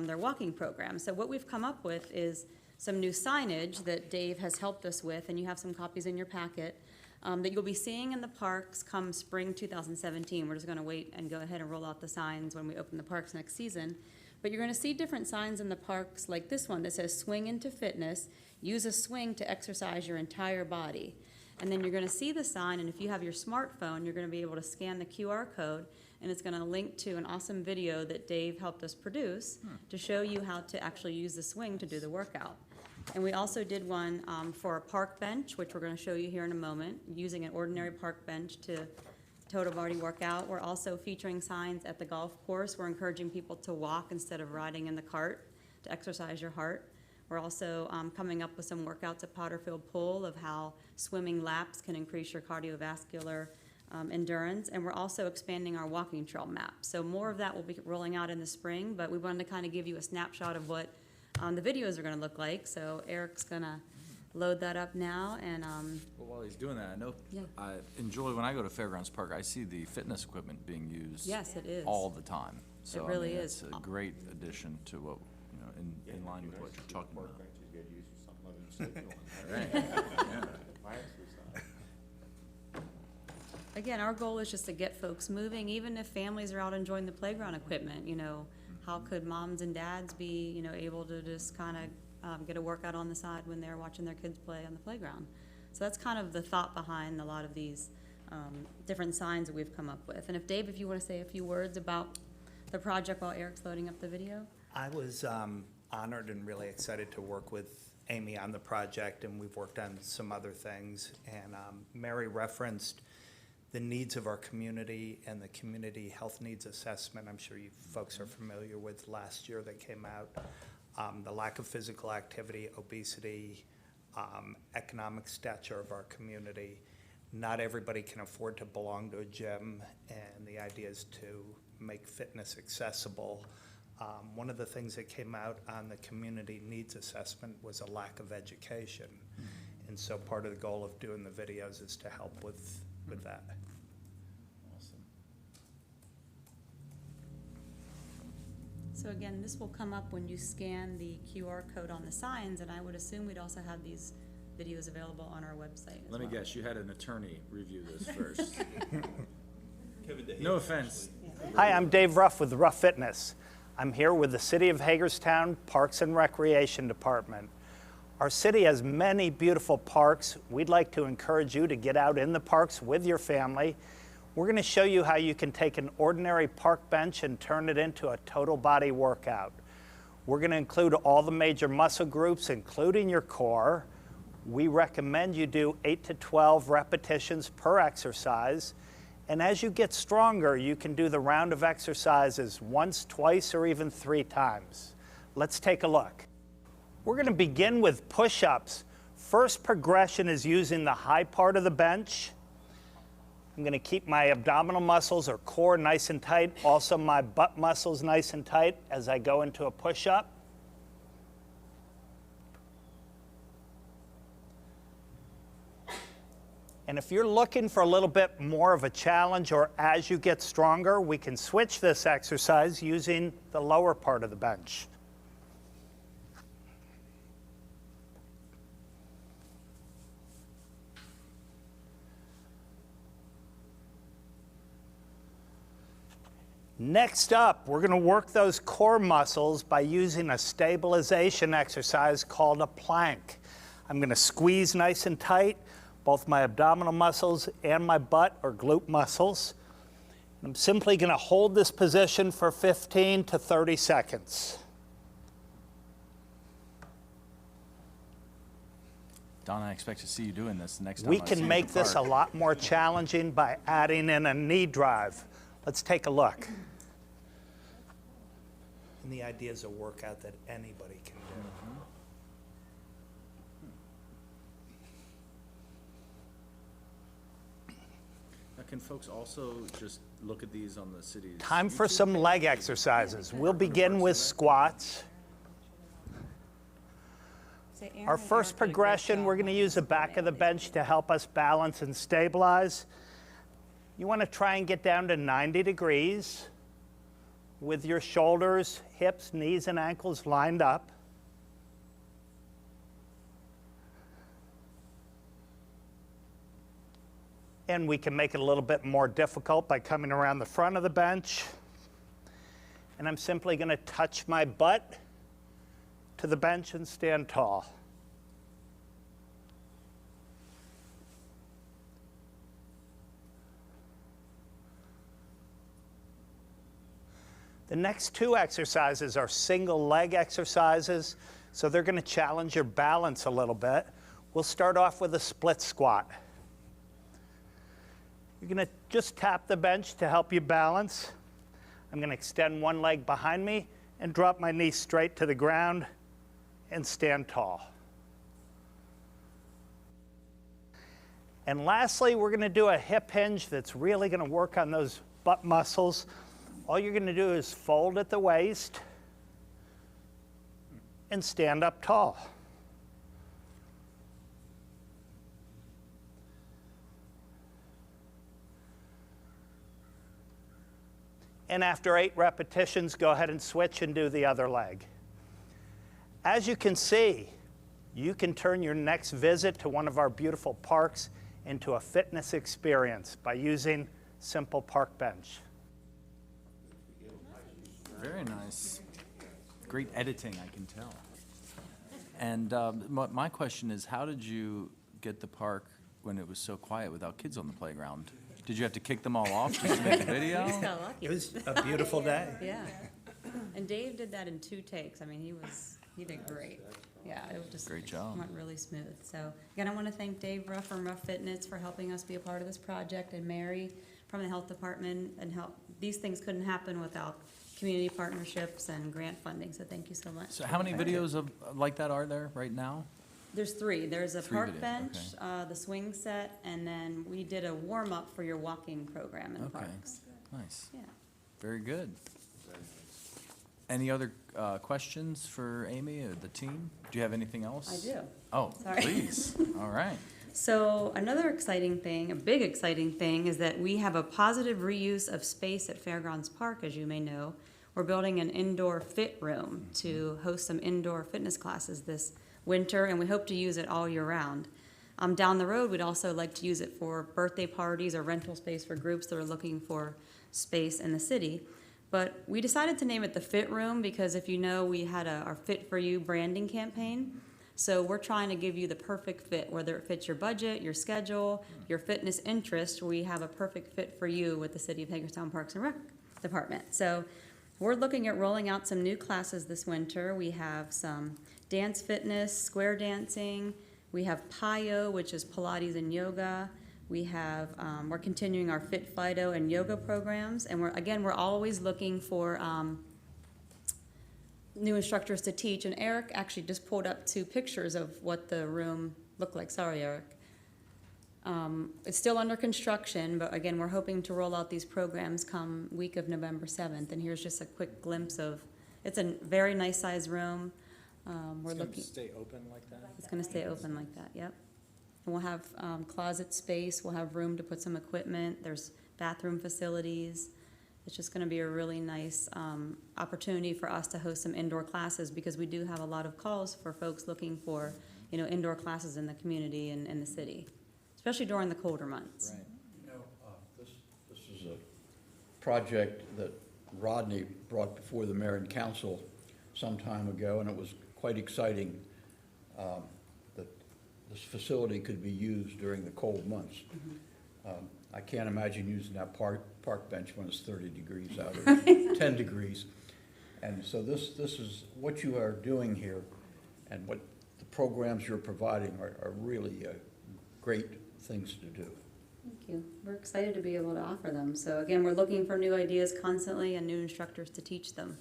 their walking program. So what we've come up with is some new signage that Dave has helped us with, and you have some copies in your packet, that you'll be seeing in the parks come spring 2017. We're just gonna wait and go ahead and roll out the signs when we open the parks next season. But you're gonna see different signs in the parks like this one that says swing into fitness, use a swing to exercise your entire body. And then you're gonna see the sign, and if you have your smartphone, you're gonna be able to scan the QR code, and it's gonna link to an awesome video that Dave helped us produce to show you how to actually use the swing to do the workout. And we also did one for a park bench, which we're gonna show you here in a moment, using an ordinary park bench to total body workout. We're also featuring signs at the golf course. We're encouraging people to walk instead of riding in the cart to exercise your heart. We're also coming up with some workouts at Potterfield Pool of how swimming laps can increase your cardiovascular endurance, and we're also expanding our walking trail map. So more of that will be rolling out in the spring, but we wanted to kind of give you a snapshot of what the videos are gonna look like. So Eric's gonna load that up now, and Well, while he's doing that, I know, Yeah. I enjoy, when I go to Fairgrounds Park, I see the fitness equipment being used. yes, it is. All the time. So, I really mean, is. It's a great addition to what, you know, in line with what you're talking about. Park benches get used for something other than sitting on. My exercise. Again, our goal is just to get folks moving, even if families are out enjoying the playground equipment, you know. How could moms and dads be, you know, able to just kind of get a workout on the side when they're watching their kids play on the playground? So that's kind of the thought behind a lot of these different signs that we've come up with. And if Dave, if you want to say a few words about the project while Eric's loading up the video? I was honored and really excited to work with Amy on the project, and we've worked on some other things. And Mary referenced the needs of our community and the community health needs assessment. I'm sure you folks are familiar with last year that came out. The lack of physical activity, obesity, economic stature of our community. Not everybody can afford to belong to a gym, and the idea is to make fitness accessible. One of the things that came out on the community needs assessment was a lack of education. And so part of the goal of doing the videos is to help with that. Awesome. So again, this will come up when you scan the QR code on the signs, and I would assume we'd also have these videos available on our website as Let me well. guess, you had an attorney review this first. No offense. Hi, I'm Dave Ruff with Ruff Fitness. I'm here with the City of Hagerstown Parks and Recreation Department. Our city has many beautiful parks. We'd like to encourage you to get out in the parks with your family. We're going to show you how you can take an ordinary park bench and turn it into a total body workout. We're going to include all the major muscle groups, including your core. We recommend you do 8 to 12 repetitions per exercise. And as you get stronger, you can do the round of exercises once, twice, or even 3 times. Let's take a look. We're going to begin with push-ups. First progression is using the high part of the bench. I'm going to keep my abdominal muscles or core nice and tight, also my butt muscles nice and tight as I go into a push-up. And if you're looking for a little bit more of a challenge, or as you get stronger, we can switch this exercise using the lower part of the bench. Next up, we're going to work those core muscles by using a stabilization exercise called a plank. I'm going to squeeze nice and tight, both my abdominal muscles and my butt or glute muscles. I'm simply going to hold this position for 15 to 30 seconds. Don, I expect to see you doing this next time. We I see you can in make the this a park. lot more challenging by adding in a knee drive. Let's take a look. And the idea is a workout that anybody can do. Now, can folks also just look at these on the city's? Time for YouTube some page? leg exercises. We'll begin with squats. Say Aaron Our and first Eric did a great progression, job we're going to on use the this back of the program. bench to help us balance and stabilize. You want to try and get down to 90 degrees with your shoulders, hips, knees, and ankles lined up. And we can make it a little bit more difficult by coming around the front of the bench. And I'm simply going to touch my butt to the bench and stand tall. The next two exercises are single leg exercises, so they're going to challenge your balance a little bit. We'll start off with a split squat. You're going to just tap the bench to help you balance. I'm going to extend one leg behind me and drop my knee straight to the ground and stand tall. And lastly, we're going to do a hip hinge that's really going to work on those butt muscles. All you're going to do is fold at the waist and stand up tall. And after 8 repetitions, go ahead and switch and do the other leg. As you can see, you can turn your next visit to one of our beautiful parks into a fitness experience by using simple park bench. Very nice. Great editing, I can tell. And my question is, how did you get the park when it was so quiet without kids on the playground? Did you have to kick them all off just to make a video? Just got lucky. It was a beautiful day. Yeah. And Dave did that in 2 takes. I mean, he did great. Yeah, it was just. Great job. Went really smooth. So again, I want to thank Dave Ruff from Ruff Fitness for helping us be a part of this project, and Mary from the health department, and these things couldn't happen without community partnerships and grant funding. So thank you so much. So how many videos of like that are there right now? There's 3. There's a 3 park videos, bench, okay. the swing set, and then we did a warm-up for your walking program in the Okay. parks. Nice. Yeah. Very good. Any other questions for Amy or the team? Do you have anything else? I do. Oh, Sorry. please. All right. So another exciting thing, a big exciting thing, is that we have a positive reuse of space at Fairgrounds Park, as you may know. We're building an indoor fit room to host some indoor fitness classes this winter, and we hope to use it all year round. Down the road, we'd also like to use it for birthday parties or rental space for groups that are looking for space in the city. But we decided to name it the Fit Room because, if you know, we had our Fit For You branding campaign. So we're trying to give you the perfect fit, whether it fits your budget, your schedule, your fitness interest. We have a perfect fit for you with the City of Hagerstown Parks and Rec Department. So we're looking at rolling out some new classes this winter. We have some dance fitness, square dancing. We have PIO, which is Pilates and yoga. We have, we're continuing our Fit Fido and yoga programs. And we're always looking for new instructors to teach, and Eric actually just pulled up 2 pictures of what the room looked like. Sorry, Eric. It's still under construction, but again, we're hoping to roll out these programs come week of November 7th, and here's just a quick glimpse of, it's a very nice sized room. We're looking. Stay open like that? It's gonna stay open like that, yep. And we'll have closet space, we'll have room to put some equipment, there's bathroom facilities. It's just gonna be a really nice opportunity for us to host some indoor classes, because we do have a lot of calls for folks looking for, you know, indoor classes in the community and in the city, especially during the colder months. Right. You know, this is a project that Rodney brought before the mayor and council some time ago, and it was quite exciting that this facility could be used during the cold months. I can't imagine using that park bench when it's 30 degrees out or 10 degrees. And so this is what you are doing here, and what the programs you're providing are really great things to do. Thank you. We're excited to be able to offer them. So again, we're looking for new ideas constantly and new instructors to teach them.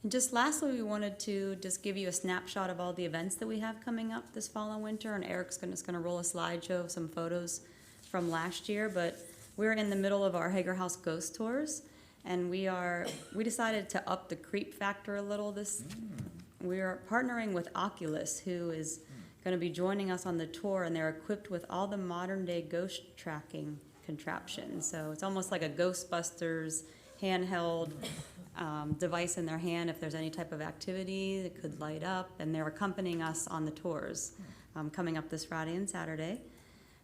And just lastly, we wanted to just give you a snapshot of all the events that we have coming up this fall and winter, and Eric's gonna roll a slideshow of some photos from last year, but we're in the middle of our Hager House ghost tours, and we decided to up the creep factor a little. We are partnering with Oculus, who is gonna be joining us on the tour, and they're equipped with all the modern day ghost tracking contraptions. So it's almost like a Ghostbusters handheld device in their hand. If there's any type of activity, it could light up, and they're accompanying us on the tours coming up this Friday and Saturday.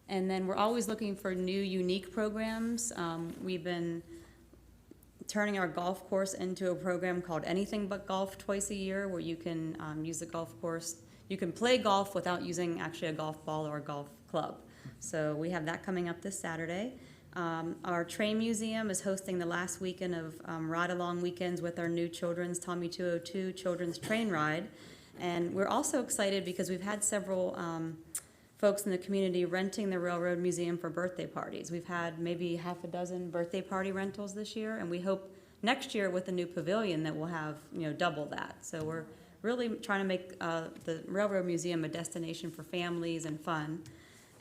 And then we're always looking for new, unique programs. We've been turning our golf course into a program called Anything But Golf twice a year, where you can use the golf course. You can play golf without using actually a golf ball or a golf club. So we have that coming up this Saturday. Our train museum is hosting the last weekend of ride-along weekends with our new children's Tommy 202 children's train ride. And we're also excited because we've had several folks in the community renting the Railroad Museum for birthday parties. We've had maybe half a dozen birthday party rentals this year, and we hope next year with the new pavilion that we'll have, you know, double that. So we're really trying to make the Railroad Museum a destination for families and fun.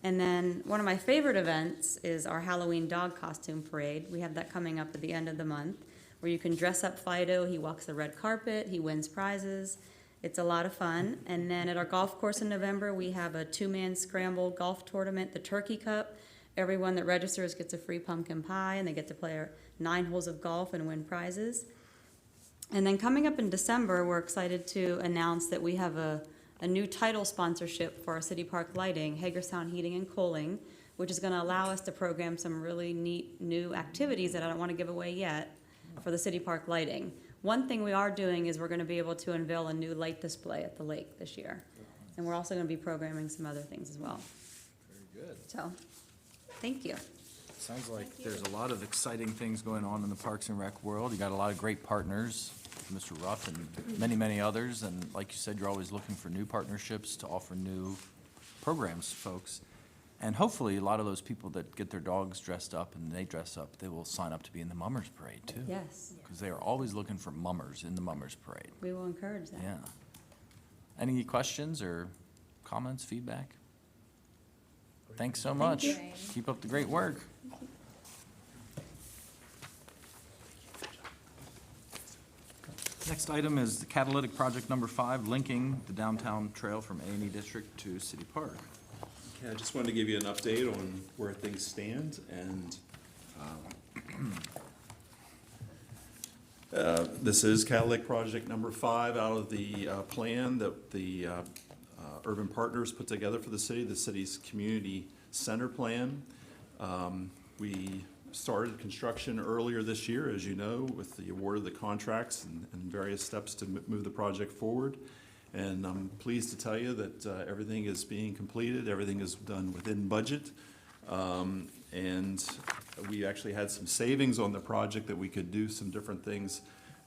And then one of my favorite events is our Halloween dog costume parade. We have that coming up at the end of the month, where you can dress up Fido. He walks the red carpet, he wins prizes. It's a lot of fun. And then at our golf course in November, we have a 2-man scramble golf tournament, the Turkey Cup. Everyone that registers gets a free pumpkin pie, and they get to play 9 holes of golf and win prizes. And then coming up in December, we're excited to announce that we have a new title sponsorship for our city park lighting, Hagerstown Heating and Cooling, which is going to allow us to program some really neat new activities that I don't want to give away yet for the city park lighting. One thing we are doing is we're going to be able to unveil a new light display at the lake this year. And we're also going to be programming some other things as well. Very good. So, thank you. Sounds like there's a lot of exciting things going on in the Parks and Rec world. You got a lot of great partners, Mr. Ruff and many, many others. And like you said, you're always looking for new partnerships to offer new programs to folks. And hopefully, a lot of those people that get their dogs dressed up and they dress up, they will sign up to be in the Mummers Parade too. Yes, Because they are always looking for mummers in the Mummers Parade. we will encourage that. Yeah. Any questions or comments, feedback? Thanks so much. you. Keep up the great work. Next item is the catalytic project number 5, linking the downtown trail from A&E District to City Park. Okay, I just wanted to give you an update on where things stand, and this is catalytic project number 5 out of the plan that the Urban Partners put together for the city's community center plan. We started construction earlier this year, as you know, with the award of the contracts and various steps to move the project forward. And I'm pleased to tell you that everything is being completed, everything is done within budget. And we actually had some savings on the project that we could do some different things.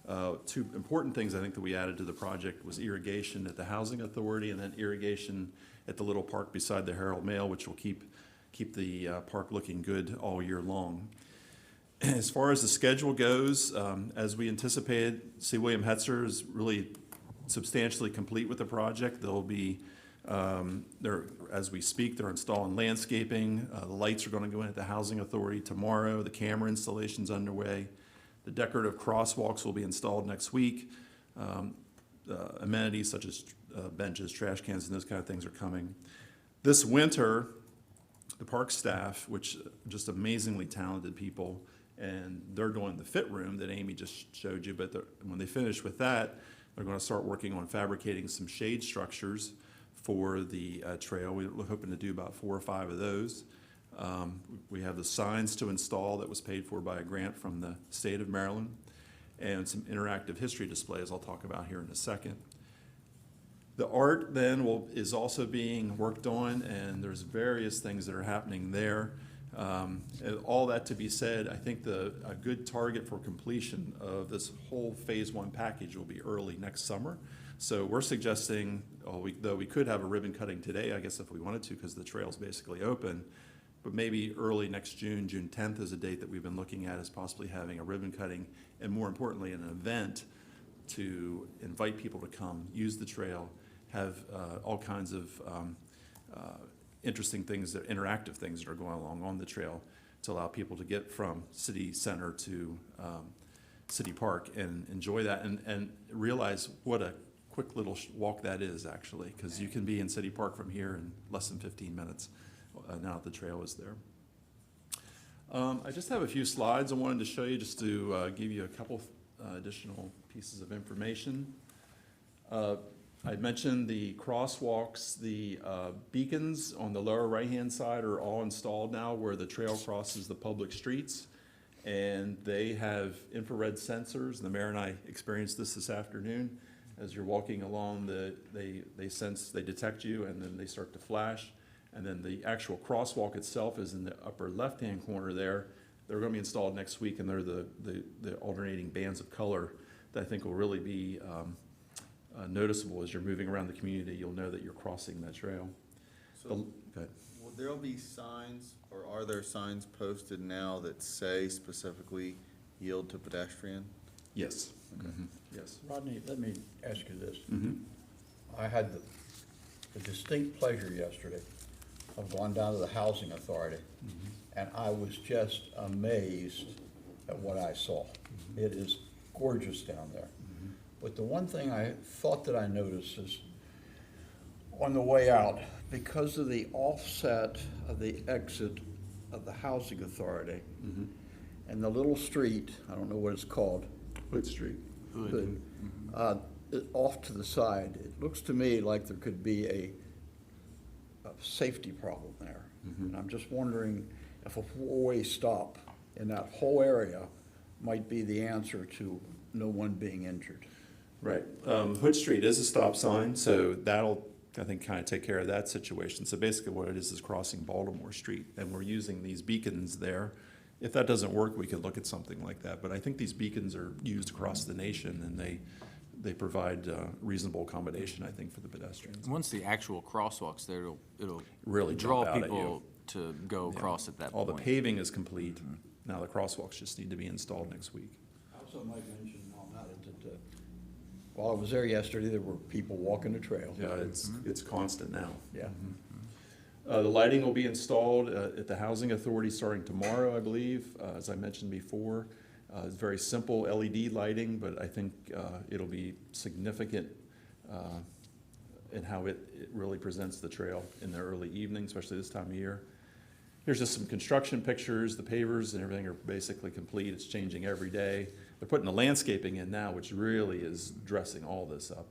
2 important things I think that we added to the project was irrigation at the Housing Authority, and then irrigation at the little park beside the Herald Mail, which will keep the park looking good all year long. As far as the schedule goes, as we anticipated, C. William Hetzer is really substantially complete with the project. They'll be, as we speak, they're installing landscaping. The lights are going to go in at the Housing Authority tomorrow. The camera installation's underway. The decorative crosswalks will be installed next week. Amenities such as benches, trash cans, and those kind of things are coming. This winter, the park staff, which just amazingly talented people, and they're doing the fit room that Amy just showed you, but when they finish with that, they're going to start working on fabricating some shade structures for the trail. We're hoping to do about 4 or 5 of those. We have the signs to install that was paid for by a grant from the state of Maryland, and some interactive history displays I'll talk about here in a second. The art then is also being worked on, and there's various things that are happening there. And all that to be said, I think a good target for completion of this whole Phase 1 package will be early next summer. So we're suggesting, though we could have a ribbon cutting today, I guess if we wanted to, because the trail's basically open, but maybe early next June, June 10th is a date that we've been looking at as possibly having a ribbon cutting, and more importantly, an event to invite people to come, use the trail, have all kinds of interesting things, interactive things that are going along on the trail to allow people to get from city center to City Park and enjoy that and realize what a quick little walk that is actually, because you can be in City Park from here in less than 15 minutes now that the trail is there. I just have a few slides I wanted to show you just to give you a couple additional pieces of information. I mentioned the crosswalks, the beacons on the lower right-hand side are all installed now where the trail crosses the public streets. And they have infrared sensors. The mayor and I experienced this afternoon. As you're walking along, they sense, they detect you, and then they start to flash. And then the actual crosswalk itself is in the upper left-hand corner there. They're going to be installed next week, and they're the alternating bands of color that I think will really be noticeable as you're moving around the community. You'll know that you're crossing that trail. So Go ahead. will there be signs, or are there signs posted now that say specifically yield to pedestrian? Yes. Okay. Yes. Rodney, let me ask you this. Mhm. I had the distinct pleasure yesterday of going down to the Housing Authority, and I was just amazed at what I saw. It is gorgeous down there. But the one thing I thought that I noticed is on the way out, because of the offset of the exit of the Housing Authority and the little street, I don't know what it's called. Hood Street. Hood. Off to the side, it looks to me like there could be a safety problem there. And I'm just wondering if a 4-way stop in that whole area might be the answer to no one being injured. Right. Hood Street is a stop sign, so that'll, I think, kind of take care of that situation. So basically what it is crossing Baltimore Street, and we're using these beacons there. If that doesn't work, we could look at something like that. But I think these beacons are used across the nation, and they provide reasonable accommodation, I think, for the pedestrians. Once the actual crosswalk's there, it'll Really draw jump out at you. people to go Yeah. across at that All point. the paving is complete. Now the crosswalks just need to be installed next week. I also might mention on that that while I was there yesterday, there were people walking the trail. Yeah, it's constant now. Yeah. The lighting will be installed at the Housing Authority starting tomorrow, I believe, as I mentioned before. It's very simple LED lighting, but I think it'll be significant in how it really presents the trail in the early evening, especially this time of year. Here's just some construction pictures. The pavers and everything are basically complete. It's changing every day. They're putting the landscaping in now, which really is dressing all this up.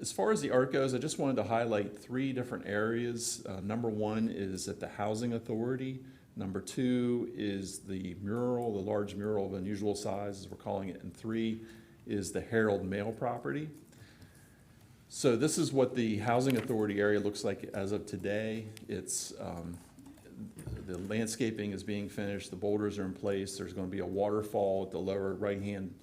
As far as the art goes, I just wanted to highlight 3 different areas. Number 1 is at the Housing Authority. Number 2 is the mural, the large mural of unusual size, as we're calling it. And 3 is the Herald Mail property. So this is what the Housing Authority area looks like as of today. It's the landscaping is being finished, the boulders are in place, there's going to be a waterfall at the lower right-hand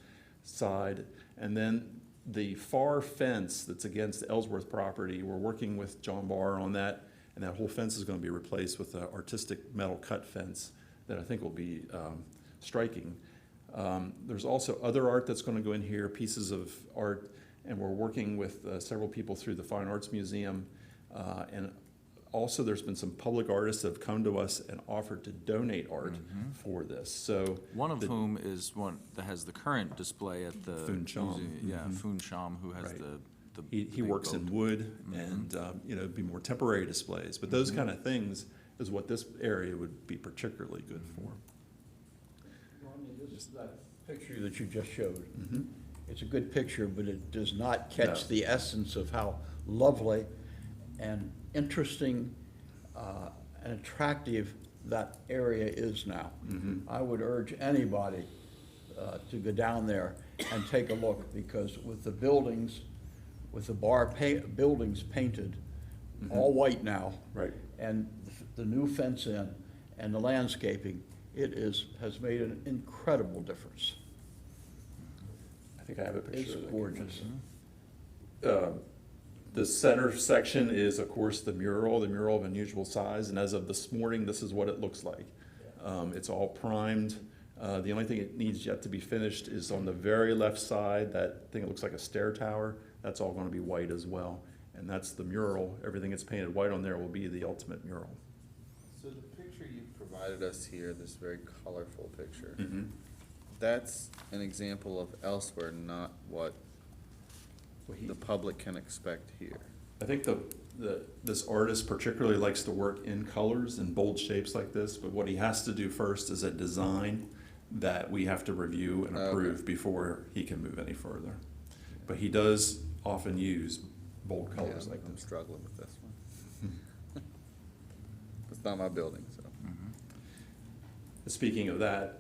side, and then the far fence that's against the Ellsworth property, we're working with John Barr on that, and that whole fence is going to be replaced with an artistic metal cut fence that I think will be striking. There's also other art that's going to go in here, pieces of art, and we're working with several people through the Fine Arts Museum. And also, there's been some public artists that have come to us and offered to donate art for this. So One of whom is one that has the current display at the Foon Sham. museum. Yeah, Foon Sham, who has Right. the He big works in boat. wood and, you know, it'd be more temporary displays. But those kind of things is what this area would be particularly good for. This is that picture that you just showed. It's a good picture, but it does not catch No. the essence of how lovely and interesting and attractive that area is now. I would urge anybody to go down there and take a look, because with the buildings, with the buildings painted all white now. Right. And the new fence in and the landscaping, has made an incredible difference. I think I have a picture. It's of that. gorgeous. The center section is, of course, the mural of unusual size, and as of this morning, this is what it looks like. It's all primed. The only thing it needs yet to be finished is on the very left side, that thing that looks like a stair tower. That's all gonna be white as well, and that's the mural. Everything that's painted white on there will be the ultimate mural. So the picture you provided us here, this very colorful picture, Mm-hmm. that's an example of elsewhere, not what the public can expect here. I think this artist particularly likes to work in colors and bold shapes like this, but what he has to do first is a design that we have to review and approve before he can move any further. But he does often use bold colors like I'm this. struggling with this one. It's not my building, so. Speaking of that,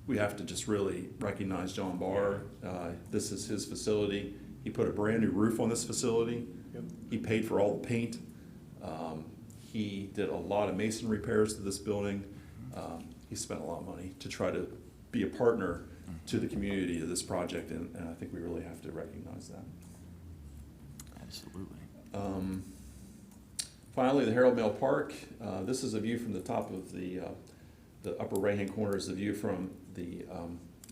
we have to just really recognize John Barr. This is his facility. He put a brand-new roof on this facility. He paid for all the paint. He did a lot of mason repairs to this building. He spent a lot of money to try to be a partner to the community of this project, and I think we really have to recognize that. Absolutely. Finally, the Harold Mill Park. This is a view from the top of the upper right-hand corner is the view from the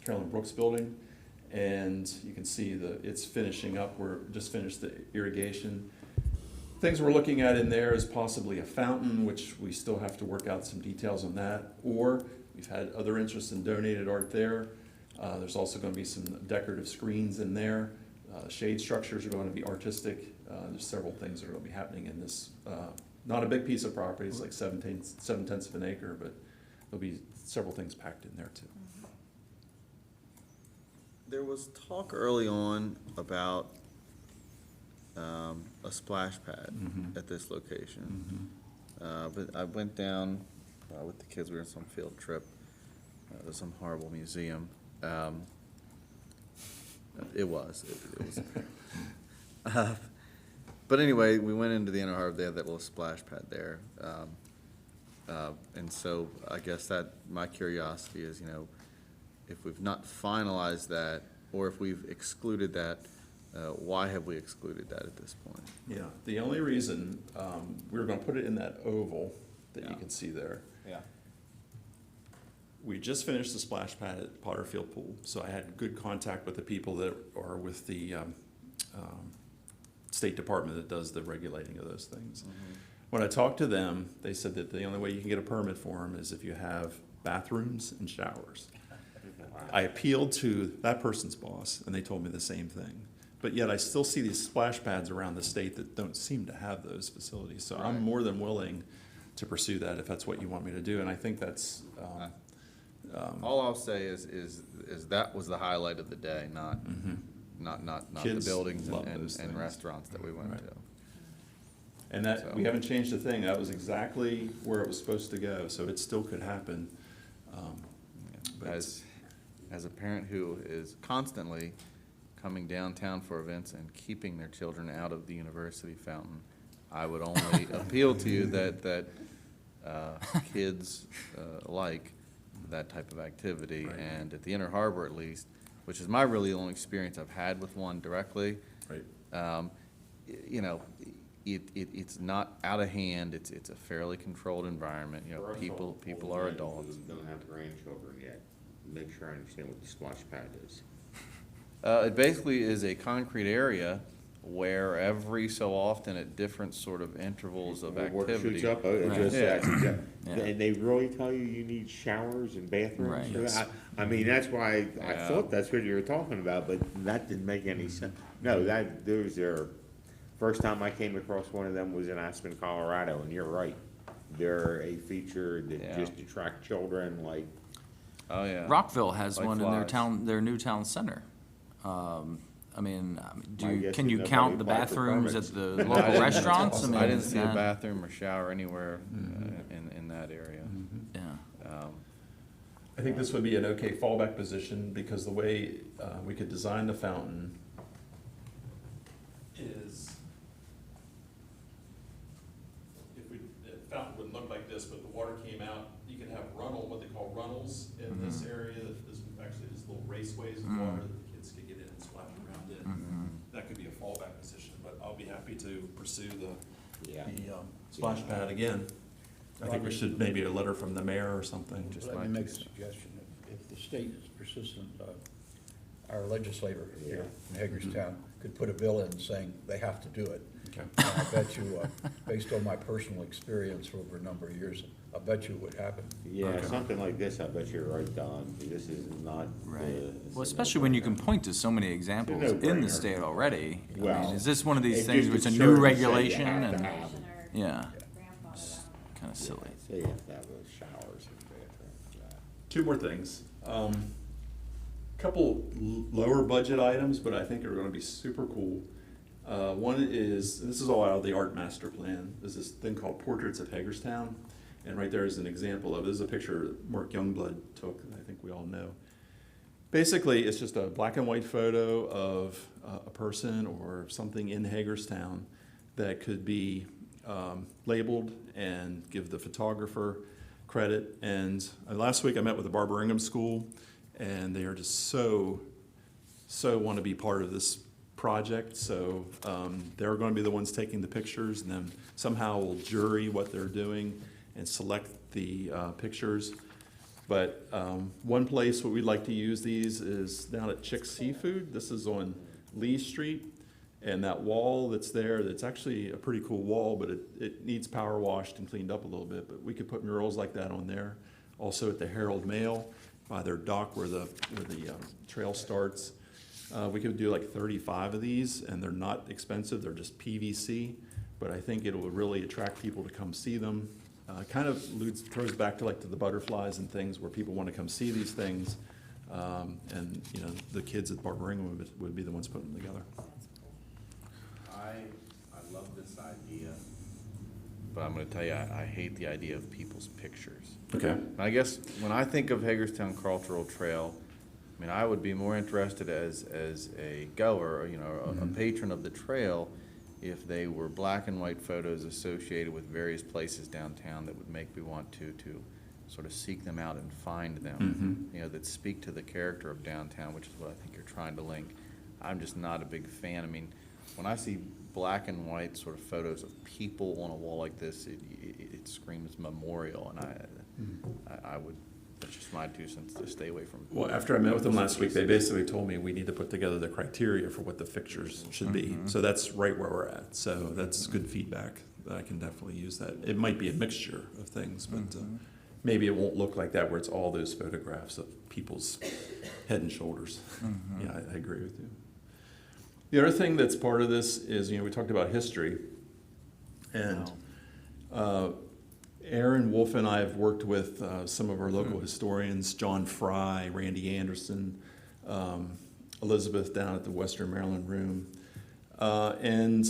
Carolyn Brooks building. And you can see it's finishing up. We're just finished the irrigation. Things we're looking at in there is possibly a fountain, which we still have to work out some details on that. Or we've had other interest in donated art there. There's also going to be some decorative screens in there. Shade structures are going to be artistic. There's several things that are going to be happening in this. Not a big piece of property. It's like 7/10 of an acre, but there'll be several things packed in there too. There was talk early on about a splash pad at this location. But I went down with the kids. We were on some field trip to some horrible museum. It was. But anyway, we went into the Inner Harbor. They had that little splash pad there. And so I guess that my curiosity is, if we've not finalized that, or if we've excluded that, why have we excluded that at this point? Yeah, the only reason, we were gonna put it in that oval that you can see there. Yeah. We just finished the splash pad at Potterfield Pool, so I had good contact with the people that are with the State Department that does the regulating of those things. When I talked to them, they said that the only way you can get a permit for them is if you have bathrooms and showers. I appealed to that person's boss, and they told me the same thing. But yet I still see these splash pads around the state that don't seem to have those facilities. So I'm more than willing to pursue that if that's what you want me to do, and I think that's. All I'll say is that was the highlight of the day, not the Kids buildings love and those things. restaurants that we went Right. to. And that, So- we haven't changed a thing. That was exactly where it was supposed to go, so it still could happen. But As a parent who is constantly coming downtown for events and keeping their children out of the university fountain, I would only appeal to you that kids like that type of activity. Right. And at the Inner Harbor at least, which is my really only experience I've had with one directly, Right. it's not out of hand, it's a fairly controlled environment, you know, For us, people all are men adults. who don't have grandchildren yet, make sure I understand what the splash pad is. It basically is a concrete area where every so often at different sort of intervals of When water activity. shoots up, Right. just, Yeah. and they really tell you need showers and bathrooms? Right. for Yes. that? I mean, that's why I Yeah. thought that's what you were talking about, but that didn't make any sense. No, those are, first time I came across one of them was in Aspen, Colorado, and you're right. They're a feature that Yeah. just attract children, like, Oh, yeah. Rockville has Like one in their flies. town, their new town center. I mean, I guess can you nobody count the applied for bathrooms permits. at the I local didn't- restaurants? I didn't see a that- bathroom or shower anywhere in that area. Yeah. I think this would be an okay fallback position, because the way we could design the fountain is, the fountain wouldn't look like this, but the water came out, you could have what they call runnels in this area, that is actually these little raceways of water that the kids could get in and splash around in. That could be a fallback position, but I'll be happy to pursue the yeah. splash pad again. I think we should, maybe a letter from the mayor or something. Let me make a suggestion. If the state is persistent, our legislator here in Hagerstown could put a bill in saying they have to do it. Okay. And I bet you, based on my personal experience over a number of years, I bet you it would happen. Yeah, Okay. something like this, I bet you're right, Don. This is not. Right. it's Well, a especially when you can no-brainer. point to so many examples in the no-brainer. state already. I Well, mean, is this one of these it things just where it's a absurd new to say you regulation have to and, have- yeah, kind of silly. Say you have to have those showers and bathrooms, yeah. Two more things. Couple lower budget items, but I think are gonna be super cool. One is, this is all out of the art master plan, there's this thing called Portraits of Hagerstown. And right there is an example of, this is a picture Mark Youngblood took, that I think we all know. Basically, it's just a black and white photo of a person or something in Hagerstown that could be labeled and give the photographer credit. And last week I met with the Barbara Ingham School, and they are just so want to be part of this project. So they're going to be the ones taking the pictures, and then somehow we'll jury what they're doing and select the pictures. But one place where we'd like to use these is down at Chick Seafood. This is on Lee Street. And that wall that's there, that's actually a pretty cool wall, but it needs power washed and cleaned up a little bit. But we could put murals like that on there. Also at the Herald Mail, by their dock where the trail starts. We could do like 35 of these, and they're not expensive, they're just PVC. But I think it will really attract people to come see them. Kind of throws back to the butterflies and things, where people want to come see these things. And, you know, the kids at Barbara Ingham would be the ones putting them together. I love this idea, but I'm gonna tell you, I hate the idea of people's pictures. Okay. And I guess when I think of Hagerstown Cultural Trail, I mean, I would be more interested as a goer, or, you know, a patron of the trail, if they were black and white photos associated with various places downtown that would make me want to sort of seek them out and find them, you know, that speak to the character of downtown, which is what I think you're trying to link. I'm just not a big fan. I mean, when I see black and white sort of photos of people on a wall like this, it screams memorial, and I would, that's just my 2 cents, to stay away from. Well, after I met with them last week, they basically told me we need to put together the criteria for what the fixtures should be. So that's right where we're at. So that's good feedback. I can definitely use that. It might be a mixture of things, but maybe it won't look like that where it's all those photographs of people's head and shoulders. Yeah, I agree with you. The other thing that's part of this is, you know, we talked about history. And Aaron Wolf and I have worked with some of our local historians, John Fry, Randy Anderson, Elizabeth down at the Western Maryland Room. And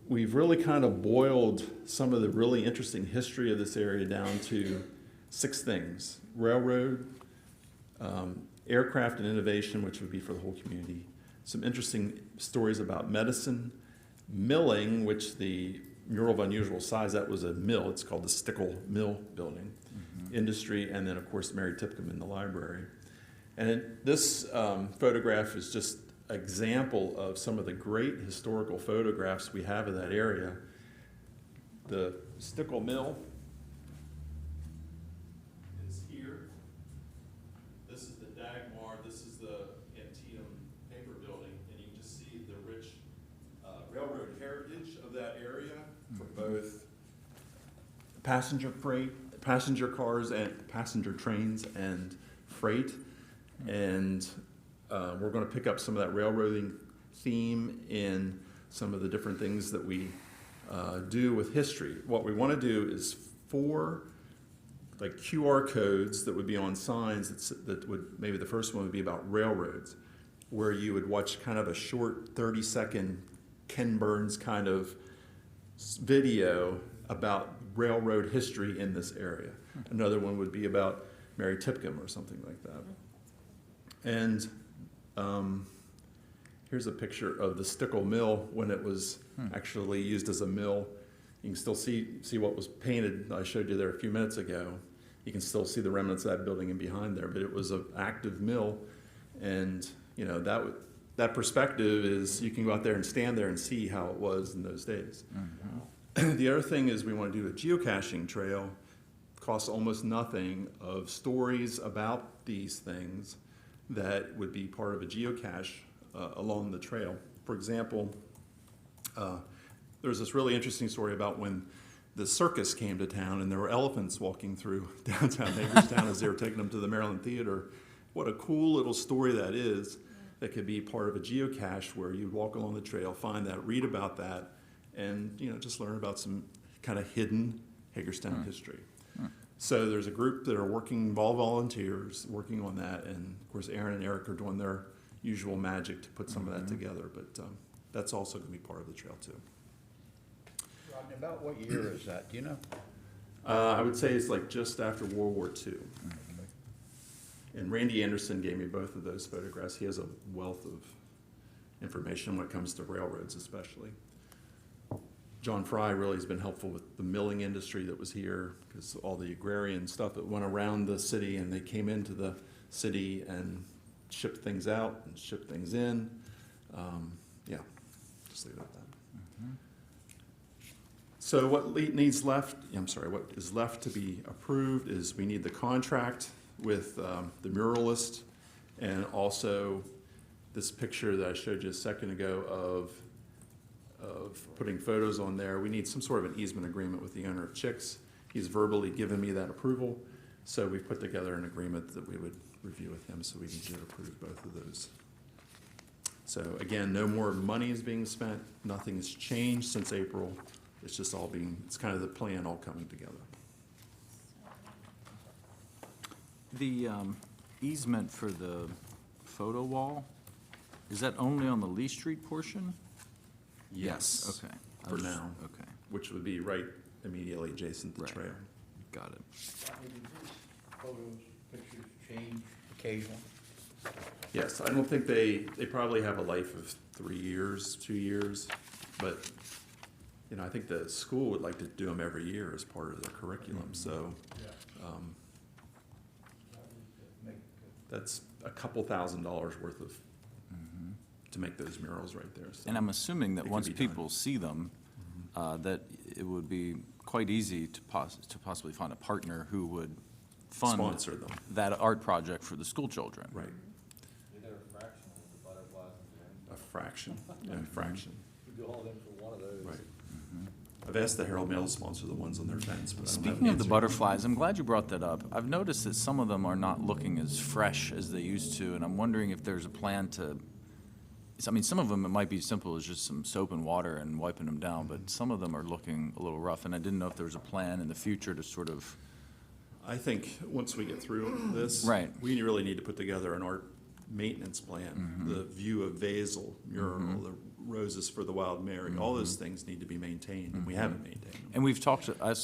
we've really kind of boiled some of the really interesting history of this area down to 6 things: railroad, aircraft and innovation, which would be for the whole community, some interesting stories about medicine, milling, which the mural of unusual size, that was a mill. It's called the Stickle Mill Building. Industry, and then, of course, Mary Tipcomb in the library. And this photograph is just example of some of the great historical photographs we have of that area. The Stickle Mill is here. This is the Dagmar, this is the Antietam paper building, and you can just see the rich railroad heritage of that area for both passenger freight, passenger cars and passenger trains and freight. And we're going to pick up some of that railroading theme in some of the different things that we do with history. What we want to do is 4 like QR codes that would be on signs that would, maybe the first one would be about railroads, where you would watch kind of a short 30-second Ken Burns kind of video about railroad history in this area. Another one would be about Mary Tipcomb or something like that. And here's a picture of the Stickle Mill when it was actually used as a mill. You can still see what was painted. I showed you there a few minutes ago. You can still see the remnants of that building and behind there, but it was an active mill. And you know, that perspective is, you can go out there and stand there and see how it was in those days. The other thing is we want to do a geocaching trail. Costs almost nothing, of stories about these things that would be part of a geocache along the trail. For example, there's this really interesting story about when the circus came to town and there were elephants walking through downtown Hagerstown as they were taking them to the Maryland Theater. What a cool little story that is, that could be part of a geocache where you walk along the trail, find that, read about that, and you know, just learn about some kind of hidden Hagerstown history. So there's a group that are working, all volunteers, working on that, and of course Aaron and Eric are doing their usual magic to put some of that together, but that's also going to be part of the trail too. Rodney, about what year is that, do you know? I would say it's like just after World War II. And Randy Anderson gave me both of those photographs. He has a wealth of information when it comes to railroads especially. John Fry really has been helpful with the milling industry that was here, because all the agrarian stuff that went around the city, and they came into the city and shipped things out and shipped things in. Yeah, just leave it at that. So what what is left to be approved is we need the contract with the muralist, and also this picture that I showed you a second ago of putting photos on there. We need some sort of an easement agreement with the owner of Chicks. He's verbally given me that approval, so we put together an agreement that we would review with him so we can get approved both of those. So again, no more money is being spent. Nothing's changed since April. It's just all it's kind of the plan all coming together. The easement for the photo wall, is that only on the Lee Street portion? Yes. Okay. For now. Okay, Which would be right immediately adjacent to the Right. trail. got it. Rodney, did these photos, pictures change occasionally? Yes, I don't think they probably have a life of 3 years, 2 years, but, you know, I think the school would like to do them every year as part of their curriculum, so, that's a couple $1,000s worth of, to make those murals right there, so. And I'm assuming that It can once be done. people see them, that it would be quite easy to possibly find a partner who would fund Sponsor them. that art project for the school children. Right, Is there a fraction of the butterflies in a fraction, yeah, a fraction, You do all of them for one of those. right. I've asked the Herald Mail to sponsor the ones on their fence, but I don't have an Speaking of the answer. butterflies, I'm glad you brought that up. I've noticed that some of them are not looking as fresh as they used to, and I'm wondering if there's a plan to, I mean, some of them, it might be simple as just some soap and water and wiping them down, but some of them are looking a little rough, and I didn't know if there was a plan in the future to sort of, I think once we get through this. Right. We really need to put together an art maintenance plan. The view of Basil mural, the roses for the Wild Mary, all those things need to be maintained, and we haven't maintained them. and we've talked, I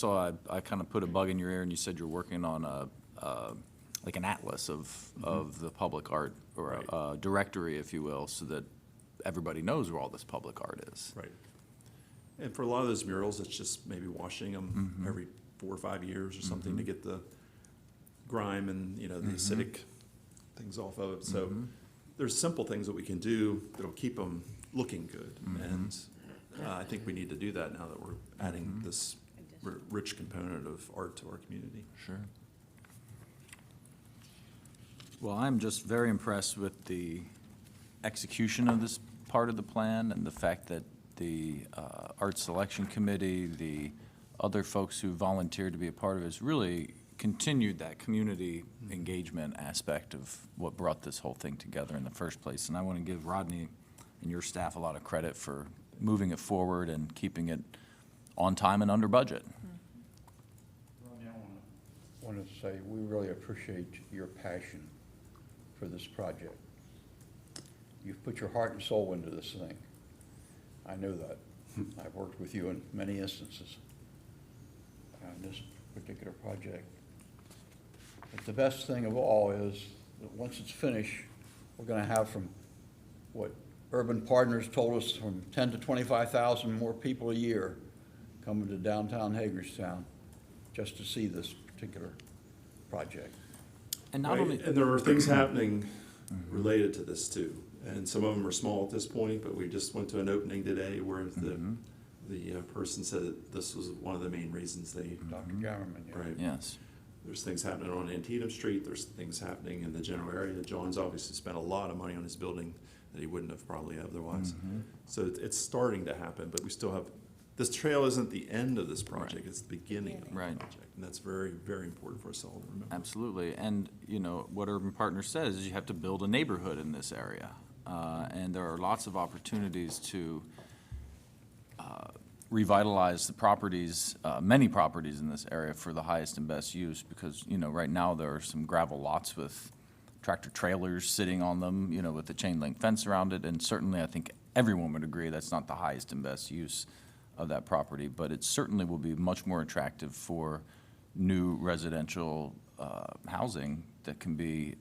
kind of put a bug in your ear, and you said you're working on like an atlas of the public art, or a directory, if you will, so that everybody knows where all this public art is. Right. And for a lot of those murals, it's just maybe washing them every 4 or 5 years or something to get the grime and, you know, the acidic things off of it. So there's simple things that we can do that'll keep them looking good. And I think we need to do that now that we're adding this rich component of art to our community. Sure. Well, I'm just very impressed with the execution of this part of the plan and the fact that the Art Selection Committee, the other folks who volunteered to be a part of it, has really continued that community engagement aspect of what brought this whole thing together in the first place. And I want to give Rodney and your staff a lot of credit for moving it forward and keeping it on time and under budget. Rodney, I want to say we really appreciate your passion for this project. You've put your heart and soul into this thing. I know that. I've worked with you in many instances on this particular project. But the best thing of all is that once it's finished, we're going to have from what Urban Partners told us, from 10 to 25,000 more people a year coming to downtown Hagerstown just to see this particular project. And not only, And there are things happening related to this too. And some of them are small at this point, but we just went to an opening today where the person said that this was one of the main reasons they. Dr. Gammerman, yeah. Right. yes. There's things happening on Antietam Street, there's things happening in the general area. John's obviously spent a lot of money on his building that he wouldn't have probably otherwise. So it's starting to happen, but we still have, this trail isn't the end of this project, it's the beginning of the Right. project. And that's very, very important for us all to remember. Absolutely. And, you know, what Urban Partners says is you have to build a neighborhood in this area. And there are lots of opportunities to revitalize the properties, many properties in this area for the highest and best use, because, you know, right now there are some gravel lots with tractor trailers sitting on them, you know, with a chain link fence around it. And certainly I think everyone would agree that's not the highest and best use of that property, but it certainly will be much more attractive for new residential housing that can be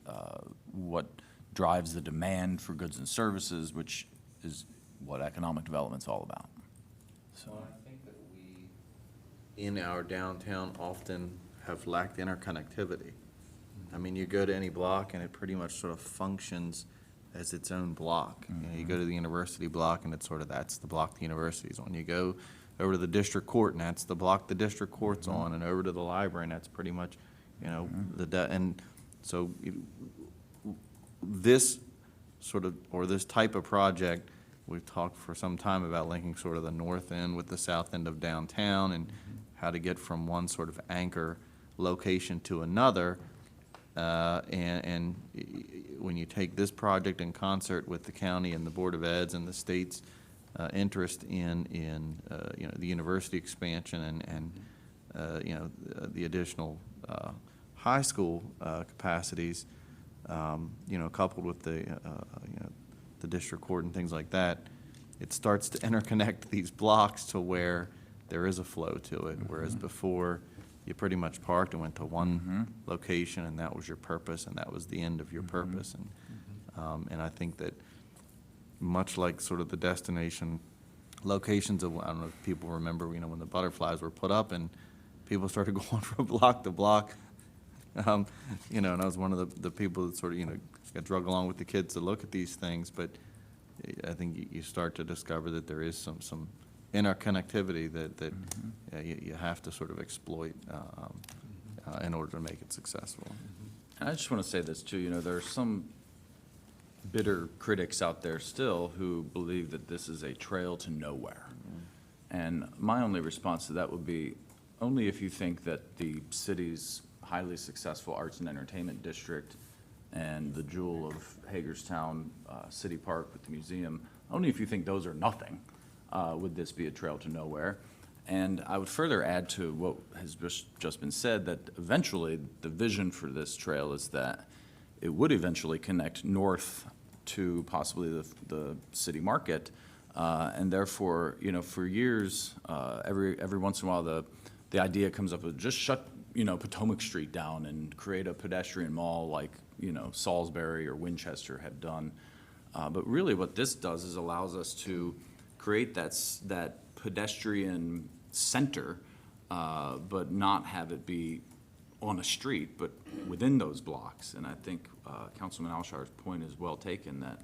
what drives the demand for goods and services, which is what economic development's all about. So, Well, I think that we, in our downtown, often have lacked interconnectivity. I mean, you go to any block and it pretty much sort of functions as its own block. You know, you go to the university block and it's sort of, that's the block the university's on. You go over to the district court and that's the block the district court's on, and over to the library and that's pretty much, you know, and so this sort of, or this type of project, we've talked for some time about linking sort of the north end with the south end of downtown and how to get from one sort of anchor location to another. And when you take this project in concert with the county and the Board of Eds and the state's interest in you know, the university expansion and you know, the additional high school capacities, you know, coupled with the you know, the district court and things like that, it starts to interconnect these blocks to where there is a flow to it, whereas before you pretty much parked and went to one location and that was your purpose and that was the end of your purpose. And I think that much like sort of the destination locations of, I don't know if people remember, you know, when the butterflies were put up and people started going from block to block, you know, and I was one of the people that sort of, you know, got drug along with the kids to look at these things, but I think you start to discover that there is some interconnectivity that you have to sort of exploit in order to make it successful. and I just want to say this too, you know, there are some bitter critics out there still who believe that this is a trail to nowhere. And my only response to that would be, only if you think that the city's highly successful arts and entertainment district and the jewel of Hagerstown City Park with the museum, only if you think those are nothing would this be a trail to nowhere. And I would further add to what has just been said, that eventually the vision for this trail is that it would eventually connect north to possibly the city market. And therefore, you know, for years, every once in a while, the idea comes up of just shut, you know, Potomac Street down and create a pedestrian mall like, you know, Salisbury or Winchester have done. But really what this does is allows us to create that pedestrian center, but not have it be on a street, but within those blocks. And I think Councilman Alshar's point is well taken, that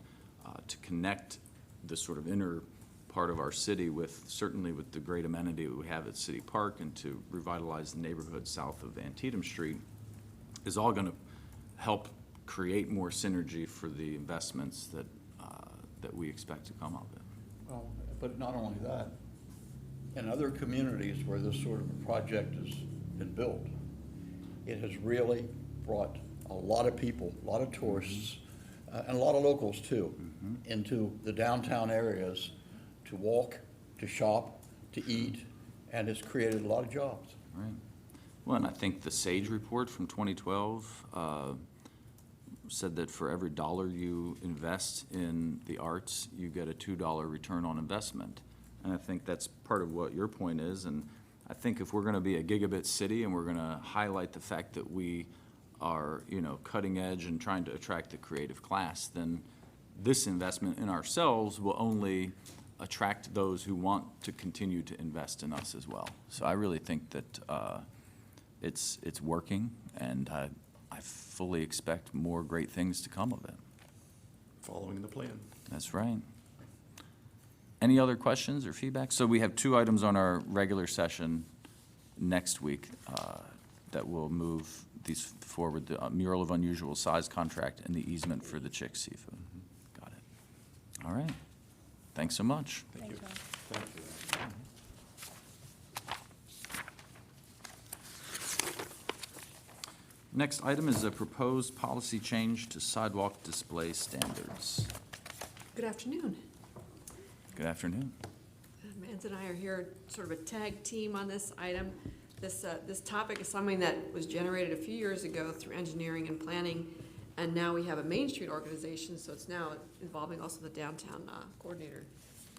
to connect the sort of inner part of our city with, certainly with the great amenity we have at City Park, and to revitalize the neighborhood south of Antietam Street, is all going to help create more synergy for the investments that we expect to come of it. Well, but not only that, in other communities where this sort of a project has been built, it has really brought a lot of people, a lot of tourists, and a lot of locals too, into the downtown areas to walk, to shop, to eat, and it's created a lot of jobs. Right. Well, and I think the SAGE report from 2012 said that for every dollar you invest in the arts, you get a $2 return on investment. And I think that's part of what your point is. And I think if we're going to be a gigabit city and we're going to highlight the fact that we are, you know, cutting edge and trying to attract the creative class, then this investment in ourselves will only attract those who want to continue to invest in us as well. So I really think that it's working, and I fully expect more great things to come of it. Following the plan. That's right. Any other questions or feedback? So we have 2 items on our regular session next week that will move these forward, the mural of unusual size contract and the easement for the Chick Seafood. Got it. All right. Thanks so much. Thank you. Thank you. Next item is a proposed policy change to sidewalk display standards. Good afternoon. Good afternoon. Mans and I are here, sort of a tag team on this item. This topic is something that was generated a few years ago through engineering and planning, and now we have a Main Street organization, so it's now involving also the downtown coordinator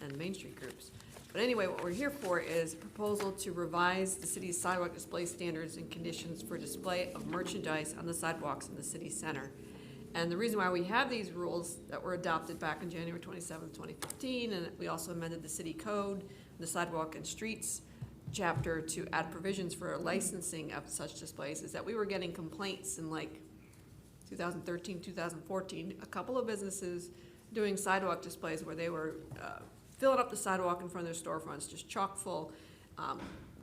and Main Street groups. But anyway, what we're here for is a proposal to revise the city's sidewalk display standards and conditions for display of merchandise on the sidewalks in the city center. And the reason why we have these rules that were adopted back on January 27th, 2015, and we also amended the city code, the sidewalk and streets chapter, to add provisions for licensing of such displays, is that we were getting complaints in like 2013, 2014, a couple of businesses doing sidewalk displays where they were filling up the sidewalk in front of their storefronts, just chock full,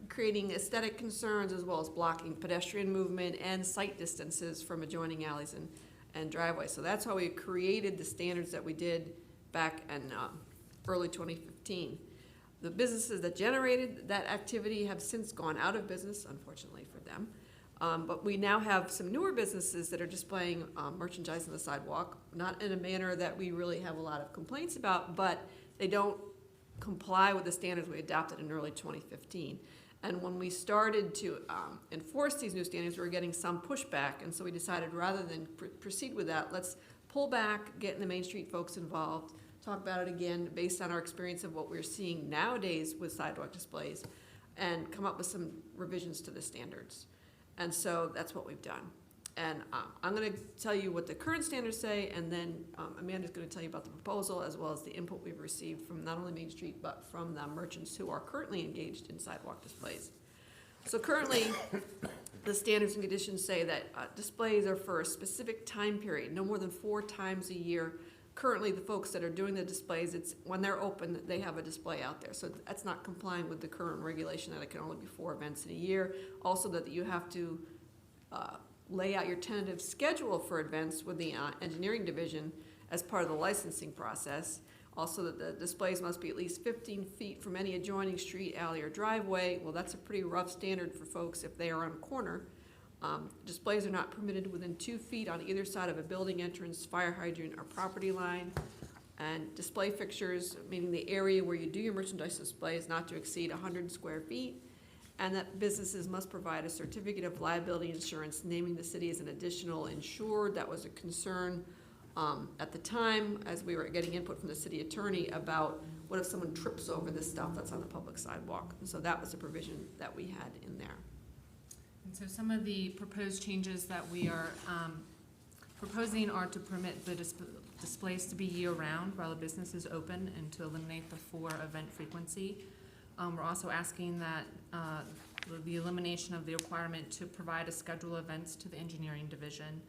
creating aesthetic concerns as well as blocking pedestrian movement and sight distances from adjoining alleys and driveways. So that's how we created the standards that we did back in early 2015. The businesses that generated that activity have since gone out of business, unfortunately for them. But we now have some newer businesses that are displaying merchandise on the sidewalk, not in a manner that we really have a lot of complaints about, but they don't comply with the standards we adopted in early 2015. And when we started to enforce these new standards, we were getting some pushback, and so we decided rather than proceed with that, let's pull back, get the Main Street folks involved, talk about it again based on our experience of what we're seeing nowadays with sidewalk displays, and come up with some revisions to the standards. And so that's what we've done. And I'm going to tell you what the current standards say, and then Amanda's going to tell you about the proposal as well as the input we've received from not only Main Street but from the merchants who are currently engaged in sidewalk displays. So currently, the standards and conditions say that displays are for a specific time period, no more than 4 times a year. Currently, the folks that are doing the displays, it's when they're open, they have a display out there. So that's not complying with the current regulation that it can only be 4 events in a year. Also, that you have to lay out your tentative schedule for events with the engineering division as part of the licensing process. Also, that the displays must be at least 15 feet from any adjoining street, alley, or driveway. Well, that's a pretty rough standard for folks if they are on a corner. Displays are not permitted within 2 feet on either side of a building entrance, fire hydrant, or property line. And display fixtures, meaning the area where you do your merchandise display, is not to exceed 100 square feet. And that businesses must provide a certificate of liability insurance naming the city as an additional insured. That was a concern at the time as we were getting input from the city attorney about what if someone trips over this stuff that's on the public sidewalk. And so that was a provision that we had in there. And so some of the proposed changes that we are proposing are to permit the displays to be year-round while the business is open and to eliminate the 4 event frequency. We're also asking that the elimination of the requirement to provide a schedule of events to the engineering division,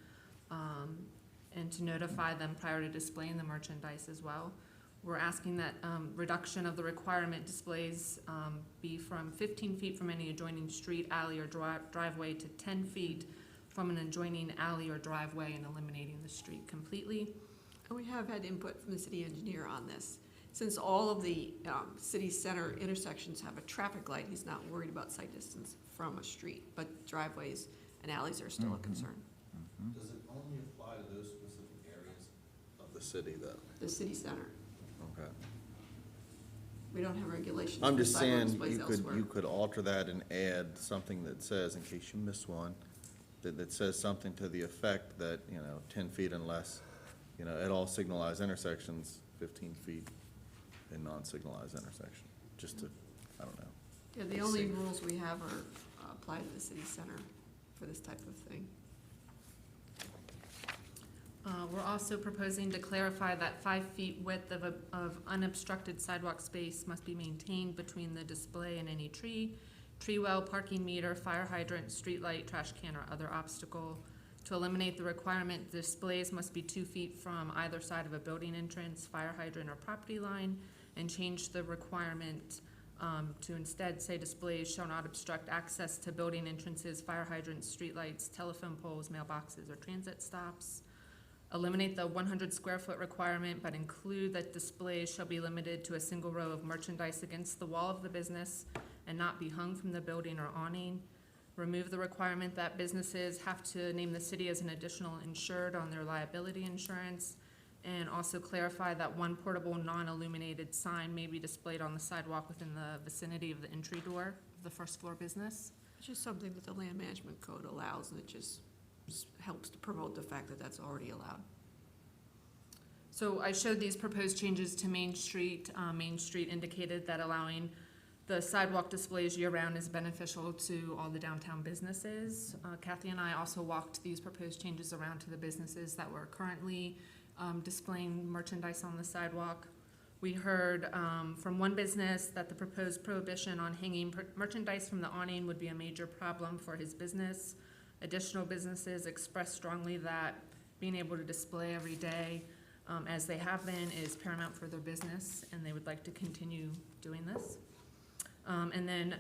and to notify them prior to displaying the merchandise as well. We're asking that reduction of the requirement displays be from 15 feet from any adjoining street, alley, or driveway to 10 feet from an adjoining alley or driveway, and eliminating the street completely. And we have had input from the city engineer on this. Since all of the city center intersections have a traffic light, he's not worried about sight distance from a street, but driveways and alleys are still a concern. Does it only apply to those specific areas of the city, though? The city center, Okay. we don't have regulations I'm for just sidewalk saying, displays you elsewhere. could alter that and add something that says, in case you miss one, that says something to the effect that, 10 feet and less, at all signalized intersections, 15 feet in non-signalized intersection, just to, I don't know. Yeah, the only rules we have are apply to the city center for this type of thing. We're also proposing to clarify that 5 feet width of unobstructed sidewalk space must be maintained between the display and any tree well, parking meter, fire hydrant, street light, trash can, or other obstacle. To eliminate the requirement, displays must be 2 feet from either side of a building entrance, fire hydrant, or property line, and change the requirement to instead say displays shall not obstruct access to building entrances, fire hydrants, streetlights, telephone poles, mailboxes, or transit stops. Eliminate the 100 square foot requirement, but include that displays shall be limited to a single row of merchandise against the wall of the business and not be hung from the building or awning. Remove the requirement that businesses have to name the city as an additional insured on their liability insurance, and also clarify that one portable non-illuminated sign may be displayed on the sidewalk within the vicinity of the entry door of the first floor business. It's just something that the land management code allows, and it just helps to promote the fact that that's already allowed. So I showed these proposed changes to Main Street. Main Street indicated that allowing the sidewalk displays year-round is beneficial to all the downtown businesses. Kathy and I also walked these proposed changes around to the businesses that were currently displaying merchandise on the sidewalk. We heard from one business that the proposed prohibition on hanging merchandise from the awning would be a major problem for his business. Additional businesses expressed strongly that being able to display every day, as they have been, is paramount for their business, and they would like to continue doing this. And then,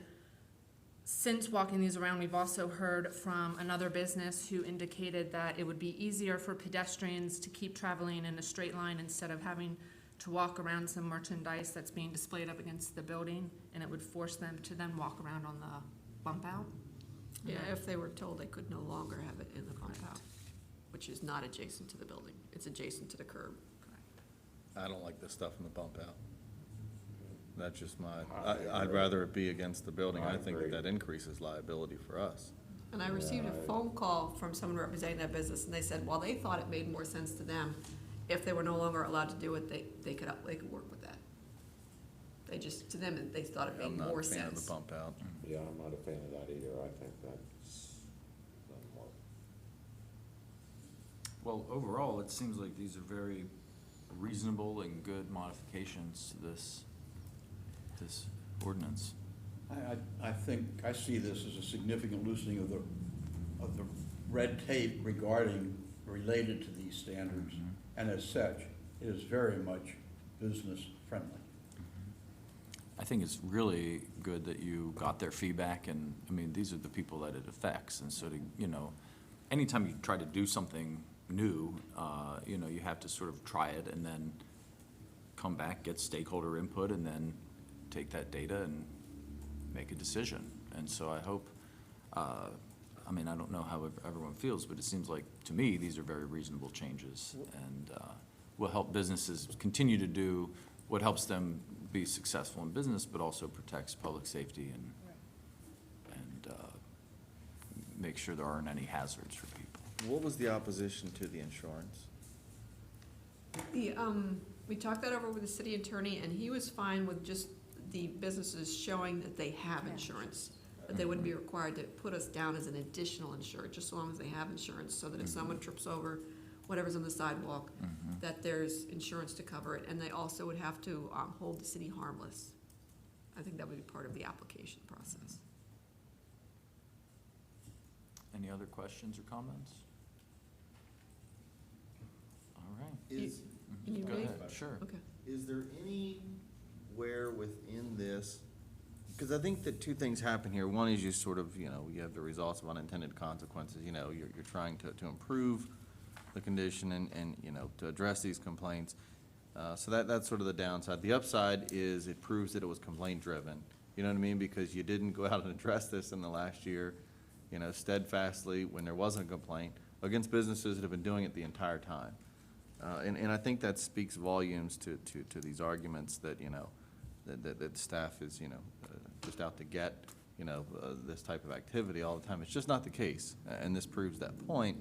since walking these around, we've also heard from another business who indicated that it would be easier for pedestrians to keep traveling in a straight line instead of having to walk around some merchandise that's being displayed up against the building, and it would force them to then walk around on the bump out. Yeah, if they were told they could no longer have it in the bump out, which is not adjacent to the building, it's adjacent to the curb. I don't like this stuff in the bump out. That's just I'd rather it be against the building. I think that increases liability for us. And I received a phone call from someone representing that business, and they said, while they thought it made more sense to them, if they were no longer allowed to do it, they could work with that. They just, to them, they thought it made more sense. I'm not a fan of the bump out. Yeah, I'm not a fan of that either. I think that's doesn't work. Well, overall, it seems like these are very reasonable and good modifications to this ordinance. I think, I see this as a significant loosening of the red tape related to these standards. And as such, it is very much business friendly. I think it's really good that you got their feedback, and, I mean, these are the people that it affects, and so to, anytime you try to do something new, you have to sort of try it and then come back, get stakeholder input, and then take that data and make a decision. And so I hope, I don't know how everyone feels, but it seems like, to me, these are very reasonable changes, and will help businesses continue to do what helps them be successful in business, but also protects public safety and make sure there aren't any hazards for people. What was the opposition to the insurance? We talked that over with the city attorney, and he was fine with just the businesses showing that they have insurance. But they wouldn't be required to put us down as an additional insured, just so long as they have insurance, so that if someone trips over whatever's on the sidewalk, that there's insurance to cover it. And they also would have to hold the city harmless. I think that would be part of the application process. Any other questions or comments? All right. Is, You need Go me? ahead, sure. Okay. is there anywhere within this, because I think that two things happen here. One is you sort of, you have the results of unintended consequences, you're trying to improve the condition and, to address these complaints. So that's sort of the downside. The upside is it proves that it was complaint-driven. You know what I mean? Because you didn't go out and address this in the last year, steadfastly when there wasn't a complaint against businesses that have been doing it the entire time. And I think that speaks volumes to these arguments that, that staff is, just out to get, this type of activity all the time. It's just not the case, and this proves that point.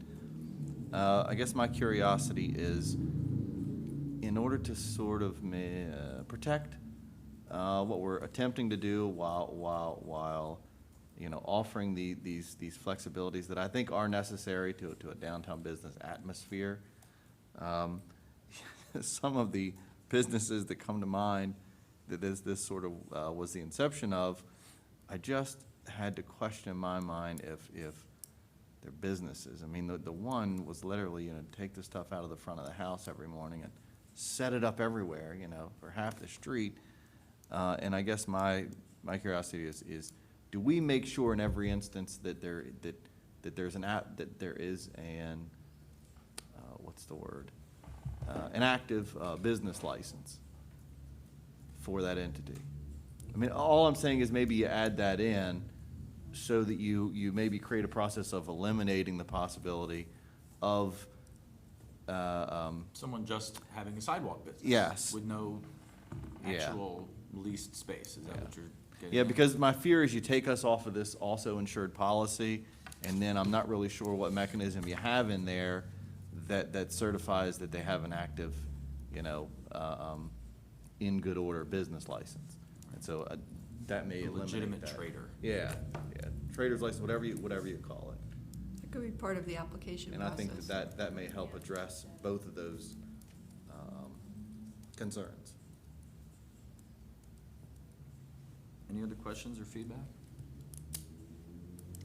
I guess my curiosity is, in order to sort of protect what we're attempting to do while offering these flexibilities that I think are necessary to a downtown business atmosphere. Some of the businesses that come to mind that this sort of was the inception of, I just had to question in my mind if they're businesses. I mean, the one was literally, take the stuff out of the front of the house every morning and set it up everywhere, for half the street. And I guess my curiosity is, do we make sure in every instance that there is an what's the word? An active business license for that entity? I mean, all I'm saying is maybe you add that in so that you maybe create a process of eliminating the possibility of Someone just having a sidewalk business. Yes. With no Yeah. actual leased space, is that what you're getting Yeah, at? because my fear is you take us off of this also insured policy, and then I'm not really sure what mechanism you have in there that certifies that they have an active, in good order business license. And so that may A eliminate legitimate that. trader. Yeah, trader's license, whatever you call it. It could be part of the application And I process. think that may help address both of those concerns. Any other questions or feedback?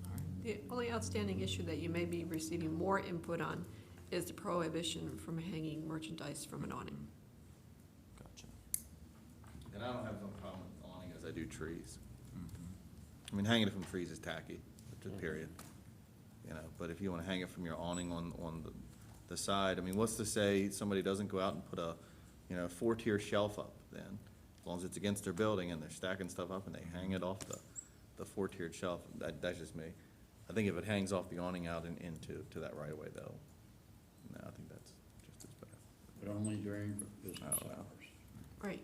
All right. The only outstanding issue that you may be receiving more input on is the prohibition from hanging merchandise from an awning. Gotcha. And I don't have no problem with awning as I do trees. I mean, hanging it from trees is tacky, just period. But if you want to hang it from your awning on the side, I mean, what's to say somebody doesn't go out and put a, 4-tier shelf up then? As long as it's against their building and they're stacking stuff up and they hang it off the 4-tiered shelf, that's just me. I think if it hangs off the awning out into that right of way though, no, I think that's just as bad. But only during business Oh, wow. hours. Right.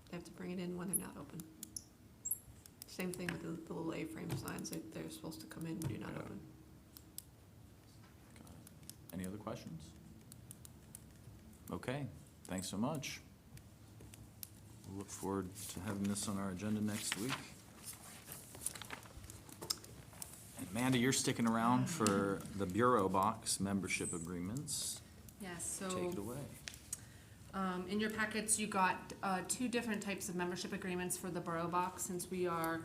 They have to bring it in when they're not open. Same thing with the little A-frame signs, they're supposed to come in when you're not Yeah. open. Got it. Any other questions? Okay, thanks so much. We'll look forward to having this on our agenda next week. And Amanda, you're sticking around for the Bureau Box membership agreements. Yes, so. Take it away. In your packets, you got two different types of membership agreements for the Borough Box, since we are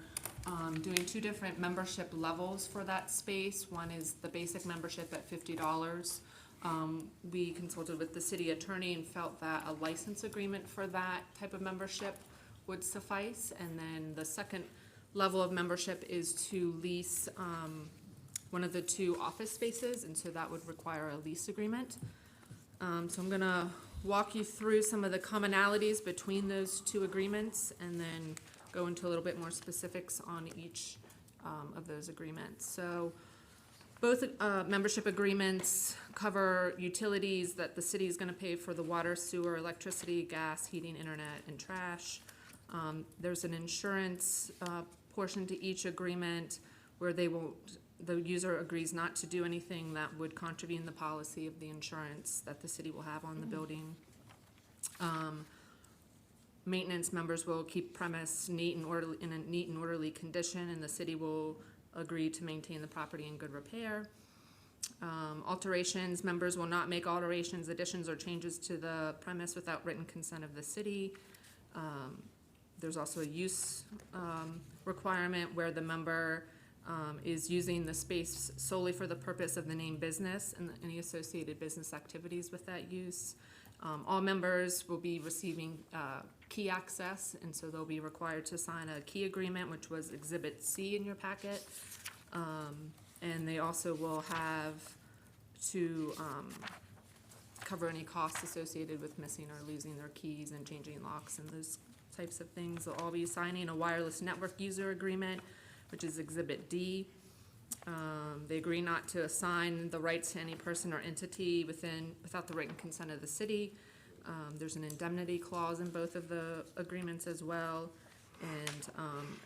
doing two different membership levels for that space. One is the basic membership at $50. We consulted with the city attorney and felt that a license agreement for that type of membership would suffice. And then the second level of membership is to lease one of the two office spaces, and so that would require a lease agreement. So I'm gonna walk you through some of the commonalities between those two agreements and then go into a little bit more specifics on each of those agreements. So both membership agreements cover utilities that the city is gonna pay for the water, sewer, electricity, gas, heating, internet, and trash. There's an insurance portion to each agreement where the user agrees not to do anything that would contravene the policy of the insurance that the city will have on the building. Maintenance members will keep premise neat and orderly, in a neat and orderly condition, and the city will agree to maintain the property in good repair. Alterations, members will not make alterations, additions, or changes to the premise without written consent of the city. There's also a use requirement where the member is using the space solely for the purpose of the name business and any associated business activities with that use. All members will be receiving key access, and so they'll be required to sign a key agreement, which was Exhibit C in your packet. And they also will have to cover any costs associated with missing or losing their keys and changing locks and those types of things. They'll all be signing a wireless network user agreement, which is Exhibit D. They agree not to assign the rights to any person or entity without the written consent of the city. There's an indemnity clause in both of the agreements as well, and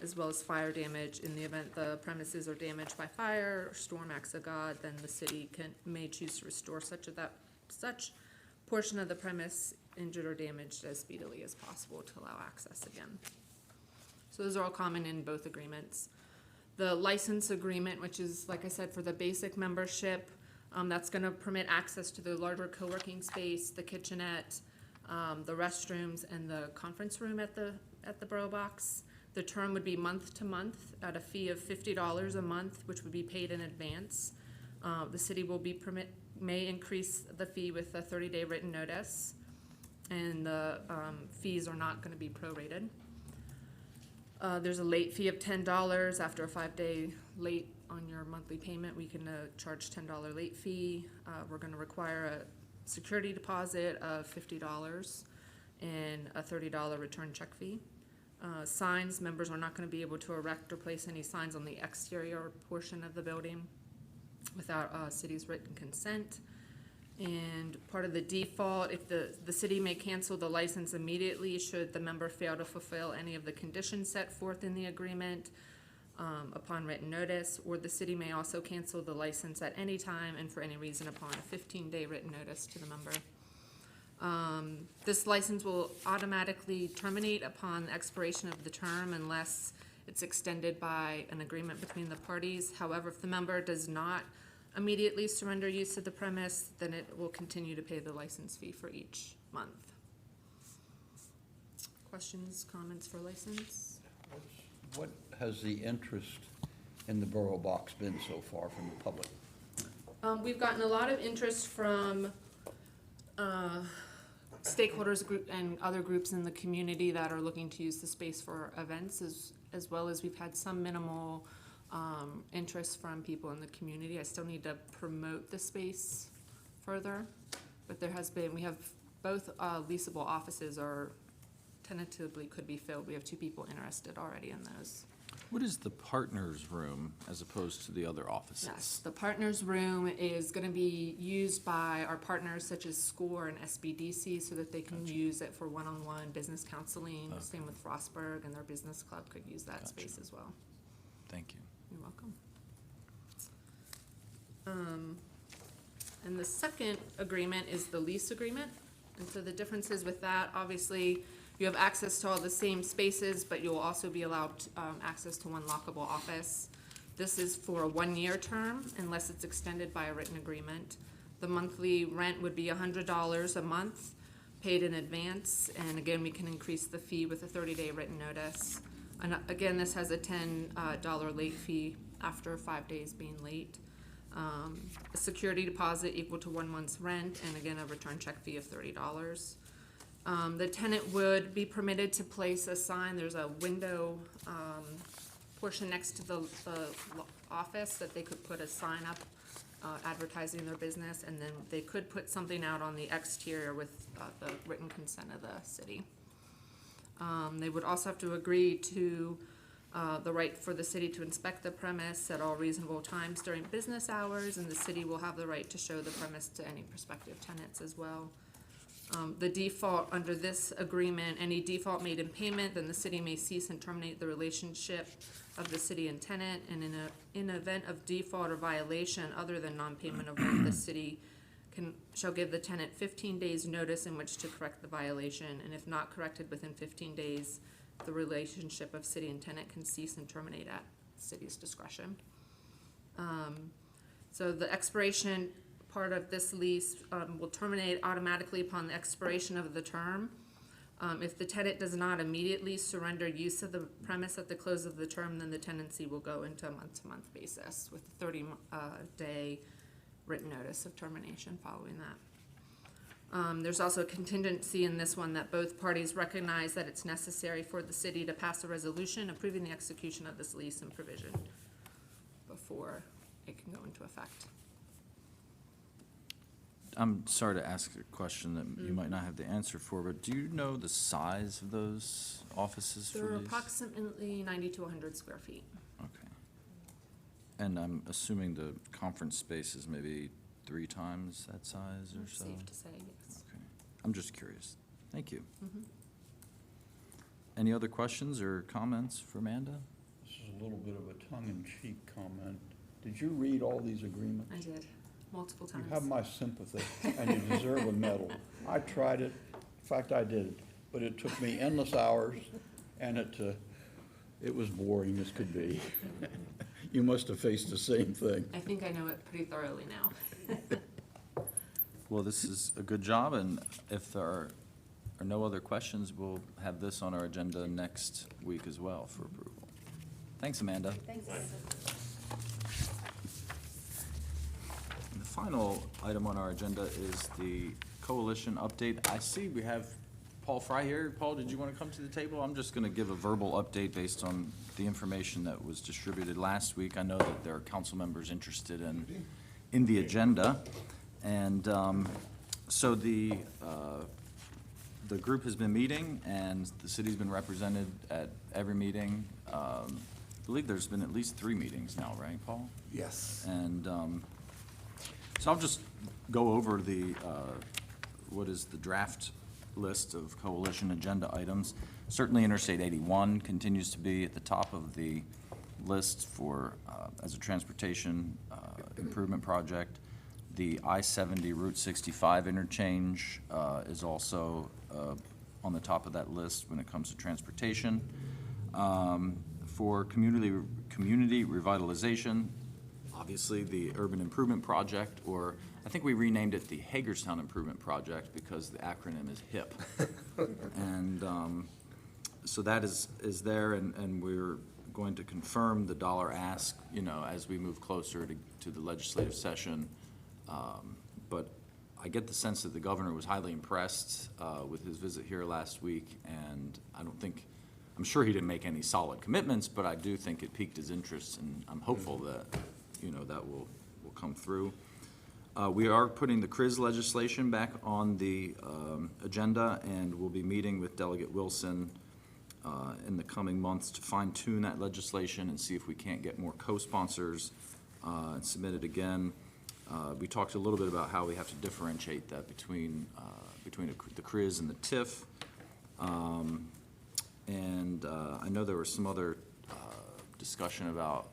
as well as fire damage. In the event the premises are damaged by fire or storm acts of God, then the city may choose to restore such portion of the premise injured or damaged as speedily as possible to allow access again. So those are all common in both agreements. The license agreement, which is, like I said, for the basic membership, that's gonna permit access to the larger co-working space, the kitchenette, the restrooms, and the conference room at the Borough Box. The term would be month to month at a fee of $50 a month, which would be paid in advance. The city may increase the fee with a 30-day written notice, and the fees are not gonna be prorated. There's a late fee of $10 after a 5-day late on your monthly payment. We can charge $10 late fee. We're gonna require a security deposit of $50 and a $30 return check fee. Signs, members are not gonna be able to erect or place any signs on the exterior portion of the building without city's written consent. And part of the default, if the city may cancel the license immediately should the member fail to fulfill any of the conditions set forth in the agreement upon written notice, or the city may also cancel the license at any time and for any reason upon a 15-day written notice to the member. This license will automatically terminate upon the expiration of the term unless it's extended by an agreement between the parties. However, if the member does not immediately surrender use of the premise, then it will continue to pay the license fee for each month. Questions, comments for license? What has the interest in the Borough Box been so far from the public? We've gotten a lot of interest from stakeholders and other groups in the community that are looking to use the space for events, as well as we've had some minimal interest from people in the community. I still need to promote the space further, but we have both leasable offices are tentatively could be filled. We have 2 people interested already in those. What is the partners room as opposed to the other offices? Yes, the partners room is gonna be used by our partners such as SCORE and SBDC so that they can use it for one-on-one business counseling. Okay. Same with Frostburg, and their business club could use that space as well. Thank you. You're welcome. And the second agreement is the lease agreement. And so the differences with that, obviously, you have access to all the same spaces, but you'll also be allowed access to one lockable office. This is for a 1-year term unless it's extended by a written agreement. The monthly rent would be $100 a month, paid in advance, and again, we can increase the fee with a 30-day written notice. And again, this has a $10 late fee after 5 days being late. A security deposit equal to 1 month's rent, and again, a return check fee of $30. The tenant would be permitted to place a sign. There's a window portion next to the office that they could put a sign up advertising their business, and then they could put something out on the exterior with the written consent of the city. They would also have to agree to the right for the city to inspect the premise at all reasonable times during business hours, and the city will have the right to show the premise to any prospective tenants as well. The default under this agreement, any default made in payment, then the city may cease and terminate the relationship of the city and tenant, and in event of default or violation other than non-payment of rent, the city shall give the tenant 15 days notice in which to correct the violation, and if not corrected within 15 days, the relationship of city and tenant can cease and terminate at city's discretion. So the expiration part of this lease will terminate automatically upon the expiration of the term. If the tenant does not immediately surrender use of the premise at the close of the term, then the tenancy will go into a month-to-month basis with a 30-day written notice of termination following that. There's also a contingency in this one that both parties recognize that it's necessary for the city to pass a resolution approving the execution of this lease and provision before it can go into effect. I'm sorry to ask a question that you might not have the answer for, but do you know the size of those offices for They're these? approximately 90 to 100 square feet. Okay. And I'm assuming the conference space is maybe 3 times that size or so? Safe to say, yes. Okay. I'm just curious. Thank you. Mhm. Any other questions or comments for Amanda? This is a little bit of a tongue-in-cheek comment. Did you read all these agreements? I did, multiple You times. have my sympathy, and you deserve a medal. I tried it, in fact, I did it, but it took me endless hours, and it was boring as could be. You must have faced the same thing. I think I know it pretty thoroughly now. Well, this is a good job, and if there are no other questions, we'll have this on our agenda next week as well for approval. Thanks, Amanda. Thanks. And the final item on our agenda is the coalition update. I see we have Paul Fry here. Paul, did you want to come to the table? I'm just going to give a verbal update based on the information that was distributed last week. I know that there are council members interested in the agenda. And so the group has been meeting, and the city's been represented at every meeting. I believe there's been at least 3 meetings now, right, Paul? Yes. And so I'll just go over what is the draft list of coalition agenda items. Certainly Interstate 81 continues to be at the top of the list for, as a transportation improvement project. The I-70 Route 65 interchange is also on the top of that list when it comes to transportation. For community revitalization, obviously the urban improvement project, or I think we renamed it the Hagerstown Improvement Project because the acronym is HIP. And so that is there, and we're going to confirm the dollar ask, as we move closer to the legislative session. But I get the sense that the governor was highly impressed with his visit here last week, and I'm sure he didn't make any solid commitments, but I do think it piqued his interest, and I'm hopeful that, that will come through. We are putting the CRIS legislation back on the agenda, and we'll be meeting with Delegate Wilson in the coming months to fine-tune that legislation and see if we can't get more co-sponsors and submit it again. We talked a little bit about how we have to differentiate that between the CRIS and the TIF. And I know there was some other discussion about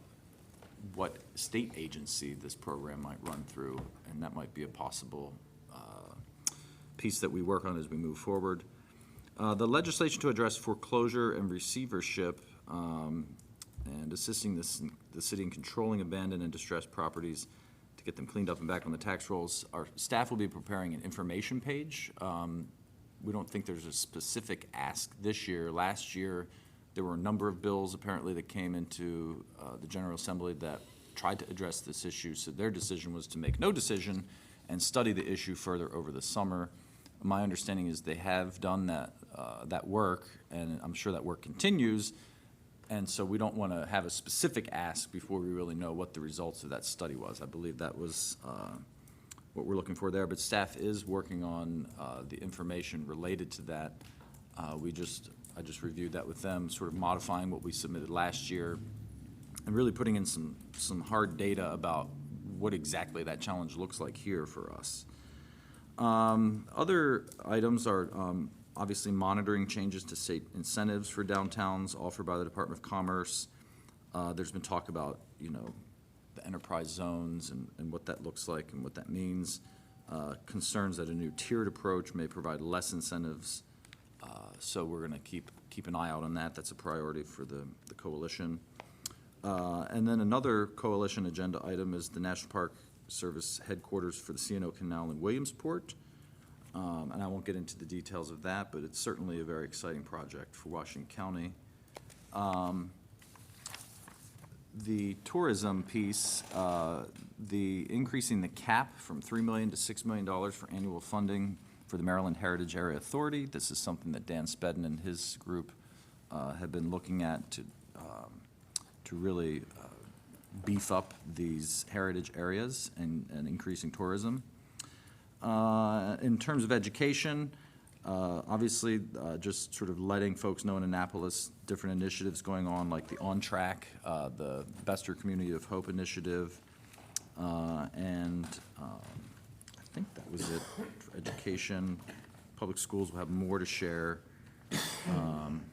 what state agency this program might run through, and that might be a possible piece that we work on as we move forward. The legislation to address foreclosure and receivership and assisting the city in controlling abandoned and distressed properties to get them cleaned up and back on the tax rolls. Our staff will be preparing an information page. We don't think there's a specific ask this year. Last year, there were a number of bills apparently that came into the General Assembly that tried to address this issue. So their decision was to make no decision and study the issue further over the summer. My understanding is they have done that work, and I'm sure that work continues. And so we don't want to have a specific ask before we really know what the results of that study was. I believe that was what we're looking for there. But staff is working on the information related to that. I just reviewed that with them, sort of modifying what we submitted last year and really putting in some hard data about what exactly that challenge looks like here for us. Other items are obviously monitoring changes to state incentives for downtowns offered by the Department of Commerce. There's been talk about, the enterprise zones and what that looks like and what that means. Concerns that a new tiered approach may provide less incentives. So we're going to keep an eye out on that. That's a priority for the coalition. And then another coalition agenda item is the National Park Service headquarters for the C&O Canal in Williamsport. And I won't get into the details of that, but it's certainly a very exciting project for Washington County. The tourism piece, the increasing the cap from $3 million to $6 million for annual funding for the Maryland Heritage Area Authority. This is something that Dan Spedden and his group have been looking at to really beef up these heritage areas and increasing tourism. In terms of education, obviously, just sort of letting folks know in Annapolis, different initiatives going on, like the On Track, the Bester Community of Hope Initiative, and I think that was it for education. Public schools will have more to share.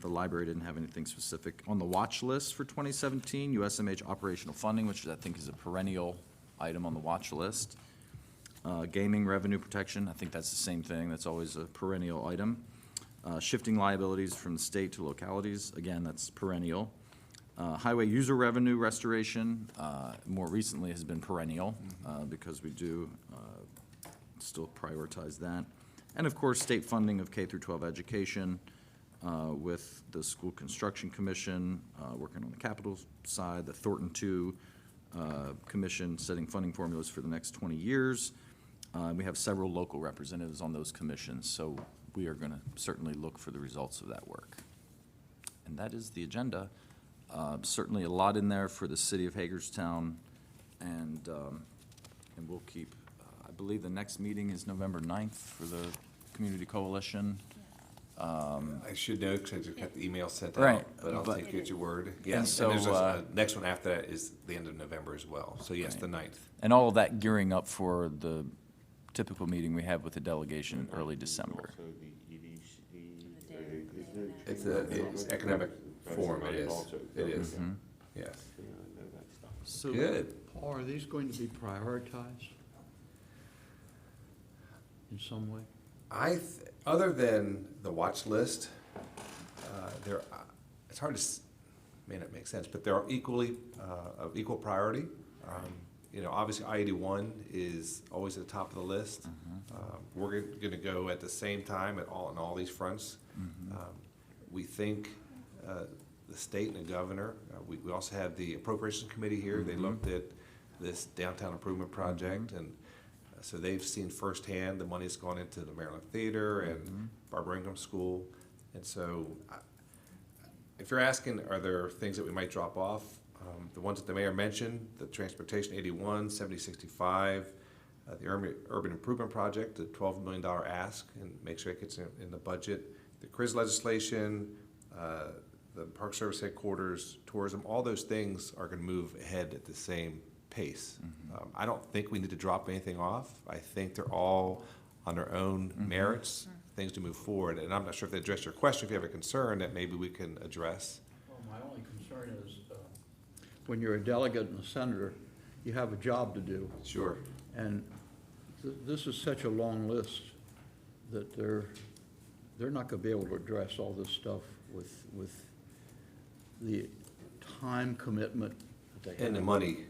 The library didn't have anything specific. On the watch list for 2017, USMH operational funding, which I think is a perennial item on the watch list. Gaming revenue protection, I think that's the same thing. That's always a perennial item. Shifting liabilities from the state to localities, again, that's perennial. Highway user revenue restoration, more recently has been perennial, because we do still prioritize that. And of course, state funding of K through 12 education, with the School Construction Commission, working on the capital side, the Thornton II Commission setting funding formulas for the next 20 years. We have several local representatives on those commissions, so we are going to certainly look for the results of that work. And that is the agenda. Certainly a lot in there for the city of Hagerstown, and we'll keep, I believe the next meeting is November 9th for the Community Coalition. I should know because I just got the email sent Right, out, but I'll take you at your word. And Yes, so, and there's a next one after that is the end of November as well. So yes, the 9th. And all of that gearing up for the typical meeting we have with the delegation in early December. Also the EDC, It's economic forum, it is. It is, yes. So Good. Paul, are these going to be prioritized in some way? Other than the watch list, it's hard to, may not make sense, but they're equally, of equal priority. You know, obviously I-81 is always at the top of the list. We're gonna go at the same time on all these fronts. We think the state and the governor, we also have the appropriations committee here. They looked at this downtown improvement project, and so they've seen firsthand the money that's gone into the Maryland Theater and Barbara Ingram School. And so if you're asking, are there things that we might drop off? The ones that the mayor mentioned, the Transportation 81, 7065, the Urban Improvement Project, the $12 million ask, and make sure it gets in the budget. The CRIS legislation, the Park Service headquarters, tourism, all those things are gonna move ahead at the same pace. I don't think we need to drop anything off. I think they're all on their own merits, things to move forward. And I'm not sure if they address your question. If you have a concern that maybe we can address. Well, my only concern is, when you're a delegate and a senator, you have a job to do. Sure. And this is such a long list that they're not gonna be able to address all this stuff with the time commitment that they have. And the money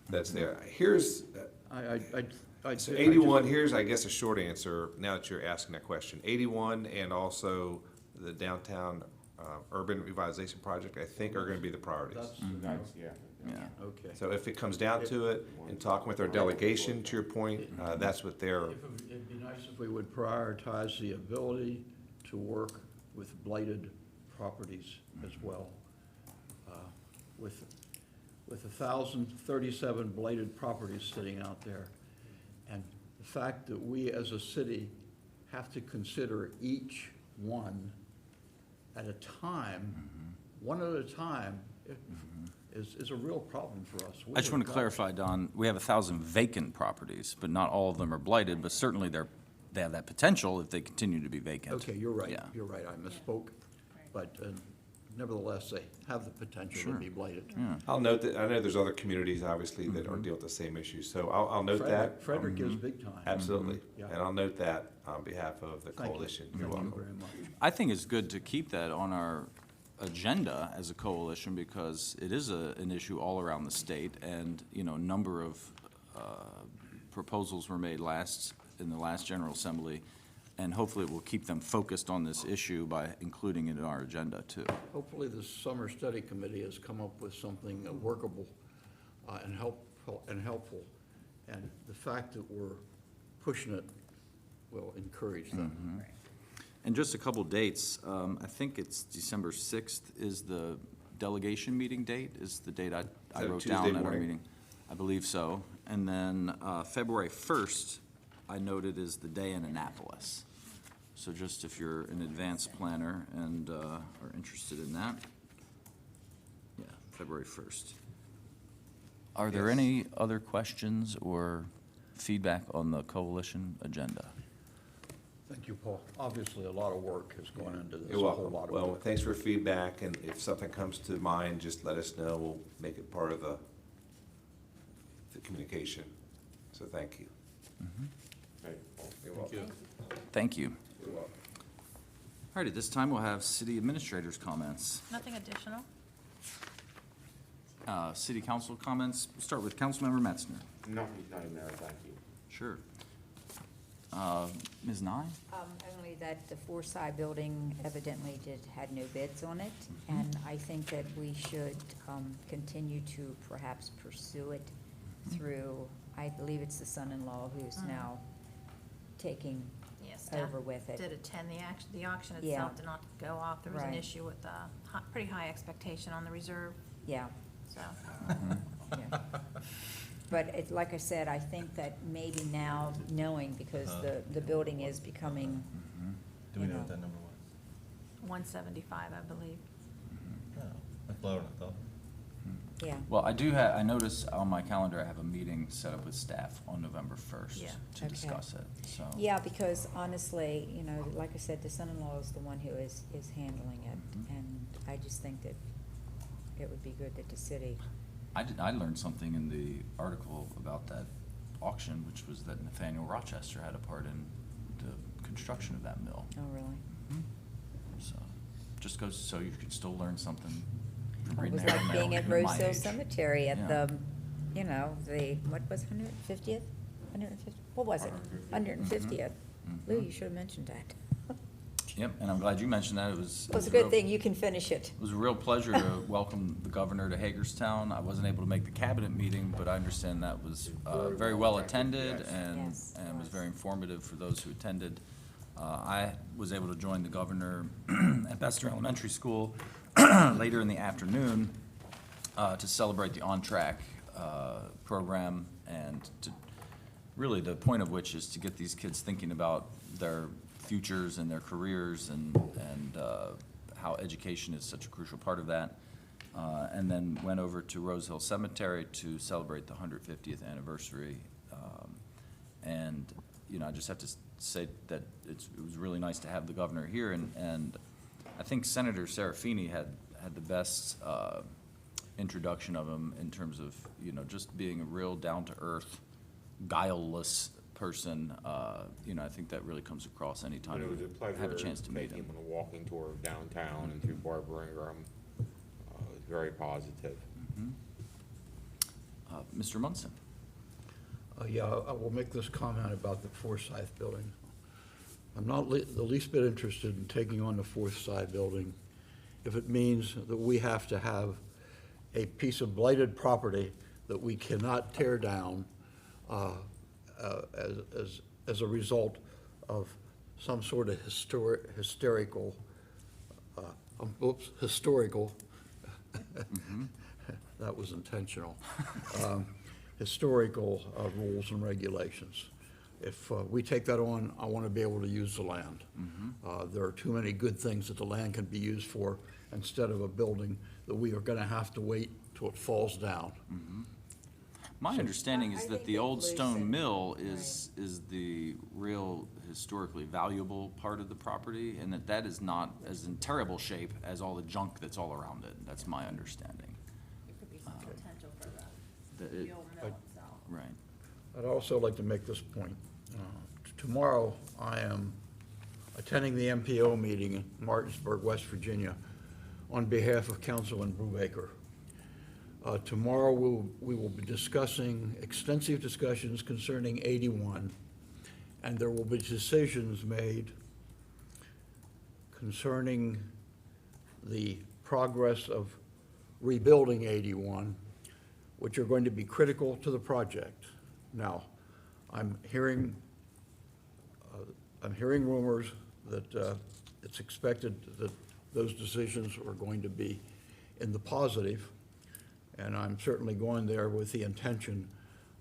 that's there. Here's, I'd so say- 81, here's, I guess, a short answer, now that you're asking that question. 81 and also the downtown urban revitalization project, I think are gonna be the priorities. Yeah. Okay. So if it comes down to it, and talking with our delegation, to your point, that's what they're, It'd be nice if we would prioritize the ability to work with blighted properties as well. With 1,037 blighted properties sitting out there, and the fact that we as a city have to consider each one at a time, one at a time, is a real problem for us. I just want to clarify, Don, we have 1,000 vacant properties, but not all of them are blighted, but certainly they have that potential if they continue to be vacant. Okay, you're right, Yeah. you're right, I misspoke, but nevertheless, they have the potential to be blighted. Yeah. I'll note that, I know there's other communities, obviously, that are dealing with the same issue, so I'll note that. Frederick is big time. Absolutely, Yeah. and I'll note that on behalf of the Thank you. coalition. You're Thank you welcome. very much. I think it's good to keep that on our agenda as a coalition because it is an issue all around the state, and, you know, a number of proposals were made in the last General Assembly And hopefully it will keep them focused on this issue by including it in our agenda too. Hopefully, the summer study committee has come up with something workable and helpful. And the fact that we're pushing it will encourage them. And just a couple dates, I think it's December 6th is the delegation meeting date, is the date I that wrote Tuesday down at our morning? meeting. I believe so. And then February 1st, I noted is the day in Annapolis. So just if you're an advanced planner and are interested in that, yeah, February 1st. Are there Yes. any other questions or feedback on the coalition agenda? Thank you, Paul. Obviously, a lot of work has gone into this, a You're whole welcome. lot of Well, work. thanks for feedback, and if something comes to mind, just let us know. We'll make it part of the communication. So thank you. You're welcome. Thank you. You're welcome. All right, at this time, we'll have city administrators' comments. Nothing additional? City council comments, we'll start with Councilmember Metzner. Nothing, Mayor, thank you. Sure. Ms. Nye? Only that the Forsyth building evidently had no bids on it, and I think that we should continue to perhaps pursue it through, I believe it's the son-in-law who's now taking Yes, over with it. did attend the auction Yeah. itself, did not go off. There was an Right. issue with pretty high expectation on the reserve, Yeah. so. Yeah. But it, like I said, I think that maybe now, knowing, because the building is becoming, Do we you know know, what that number was? 175, I believe. Oh, that's lower than I thought. yeah. Well, I do have, I notice on my calendar, I have a meeting set up with staff on November 1st Yeah. to Okay. discuss it, so. Yeah, because honestly, you know, like I said, the son-in-law is the one who is handling it, and I just think that it would be good that the city, I learned something in the article about that auction, which was that Nathaniel Rochester had a part in the construction of that mill. oh, really? So, just goes, so you could still learn something from It reading was the Herald like Mail being at even at Rose my Hill age. Cemetery at Yeah. the, you know, what was 150th? 150th? What was it? 150th. Lou, you should have mentioned that. Yep, and I'm glad you mentioned that. It was. It was a real- good thing, you can finish it. It was a real pleasure to welcome the governor to Hagerstown. I wasn't able to make the cabinet meeting, but I understand that was very well attended and Yes, it was was. very informative for those who attended. I was able to join the governor at Bester Elementary School later in the afternoon to celebrate the On Track program, and to, really the point of which is to get these kids thinking about their futures and their careers and how education is such a crucial part of that. And then went over to Rose Hill Cemetery to celebrate the 150th anniversary. And, you know, I just have to say that it was really nice to have the governor here, and I think Senator Serafini had the best introduction of him in terms of, you know, just being a real down-to-earth, guileless person. You know, I think that really comes across anytime But it was a you pleasure have a chance to meet taking him. him on a walking tour of downtown and through Barbara Ingram. It was very positive. Mr. Munson? Yeah, I will make this comment about the Forsyth building. I'm not the least bit interested in taking on the Forsyth building if it means that we have to have a piece of blighted property that we cannot tear down as a result of some sort of historical, that was intentional, historical rules and regulations. If we take that on, I want to be able to use the land. There are too many good things that the land can be used for instead of a building that we are going to have to wait till it falls down. My understanding I is that think the that old Lou stone said- mill is the real historically valuable part of the property, and that is not as in terrible shape as all the junk that's all around it. That's my understanding. There could be some potential for That it- the old mill itself. Right. I'd also like to make this point. Tomorrow, I am attending the MPO meeting in Martinsburg, West Virginia, on behalf of Councilman Brubaker. Tomorrow, we will be discussing extensive discussions concerning 81 and there will be decisions made concerning the progress of rebuilding 81, which are going to be critical to the project. Now, I'm hearing rumors that it's expected that those decisions are going to be in the positive, and I'm certainly going there with the intention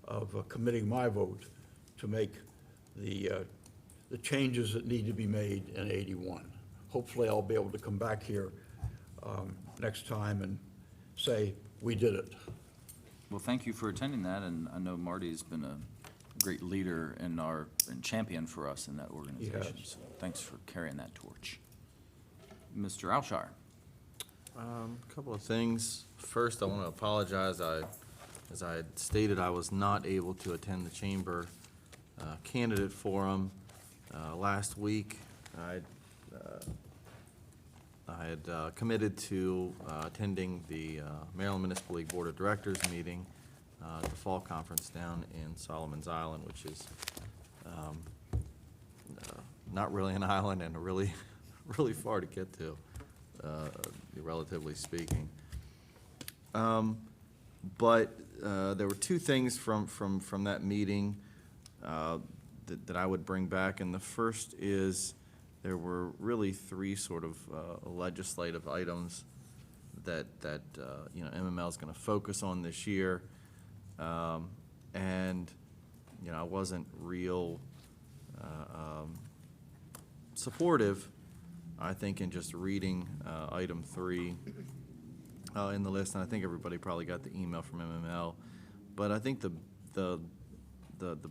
of committing my vote to make the changes that need to be made in 81. Hopefully, I'll be able to come back here next time and say, we did it. Well, thank you for attending that, and I know Marty's been a great leader and champion for us in that organization. Yes. So thanks for carrying that torch. Mr. Alshire. Couple of things. First, I want to apologize. As I had stated, I was not able to attend the chamber candidate forum last week. I had committed to attending the Maryland Municipal League Board of Directors meeting, the fall conference down in Solomon's Island, which is not really an island and really, really far to get to, relatively speaking. But there were two things from that meeting that I would bring back, and the first is there were really three sort of legislative items that MML is going to focus on this year, and I wasn't real supportive, I think, in just reading item 3 in the list, and I think everybody probably got the email from MML. But I think the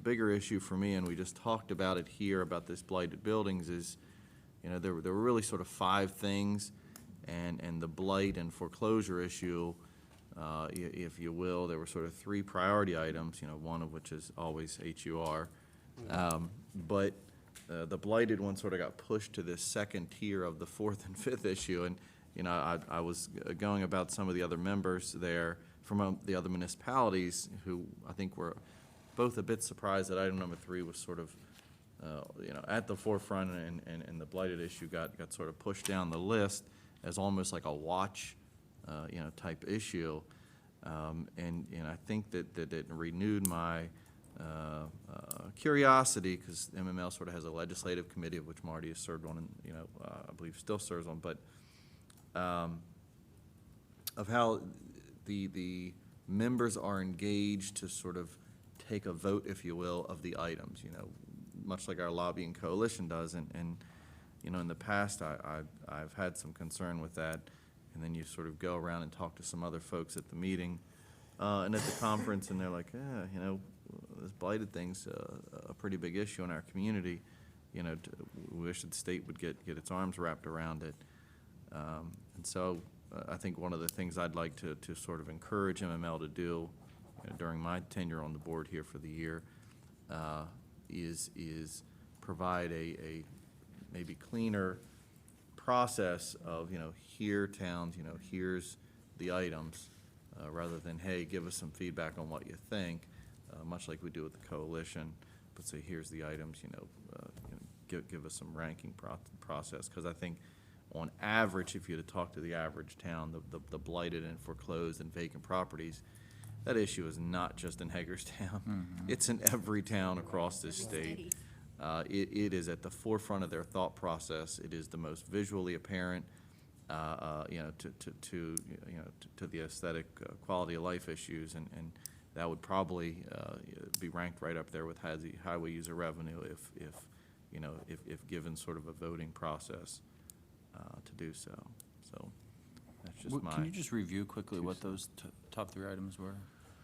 bigger issue for me, and we just talked about it here about this blighted buildings, is there were really sort of 5 things, and the blight and foreclosure issue, if you will, there were sort of 3 priority items. One of which is always HUR, but the blighted one sort of got pushed to this second tier of the 4th and 5th issue, and I was going about some of the other members there from the other municipalities who I think were both a bit surprised that item number 3 was sort of at the forefront, and the blighted issue got sort of pushed down the list as almost like a watch type issue, and I think that it renewed my curiosity, because MML sort of has a legislative committee of which Marty has served on, and I believe still serves on, but of how the members are engaged to sort of take a vote, if you will, of the items, much like our lobbying coalition does, and in the past I've had some concern with that, and then you sort of go around and talk to some other folks at the meeting and at the conference, and they're like, this blighted thing's a pretty big issue in our community. We wish that the state would get its arms wrapped around it. And so I think one of the things I'd like to sort of encourage MML to do during my tenure on the board here for the year is provide a maybe cleaner process of, here towns, here's the items, rather than, hey, give us some feedback on what you think, much like we do with the coalition, but say, here's the items, give us some ranking process, because I think on average, if you had to talk to the average town, the blighted and foreclosed and vacant properties, that issue is not just in Hagerstown. Mm-hmm. It's in every town across this state. It is at the forefront of their thought process. It is the most visually apparent, to the aesthetic quality of life issues, and that would probably be ranked right up there with highway user revenue if given sort of a voting process to do so. So that's just Can you just review quickly what those top 3 items were?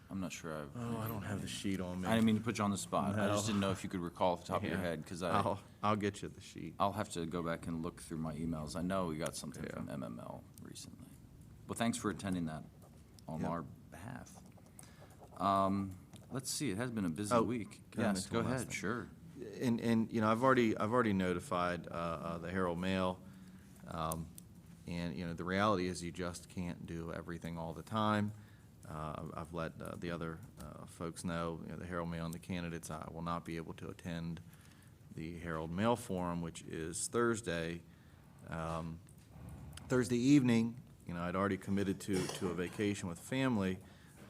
I'm not sure I don't have the sheet on me. I didn't mean to put you on the spot. I No. just didn't know if you could recall off the top of your head, because I'll get you the sheet. I'll have to go back and look through my emails. I know we got something from MML recently. Well, thanks for attending that on our behalf. Let's see, it has been a busy week. Can I Yes, mention go one last ahead, thing? sure. And I've already notified the Herald Mail, and the reality is you just can't do everything all the time. I've let the other folks know, the Herald Mail and the candidates, I will not be able to attend the Herald Mail Forum, which is Thursday. Thursday evening, I'd already committed to a vacation with family,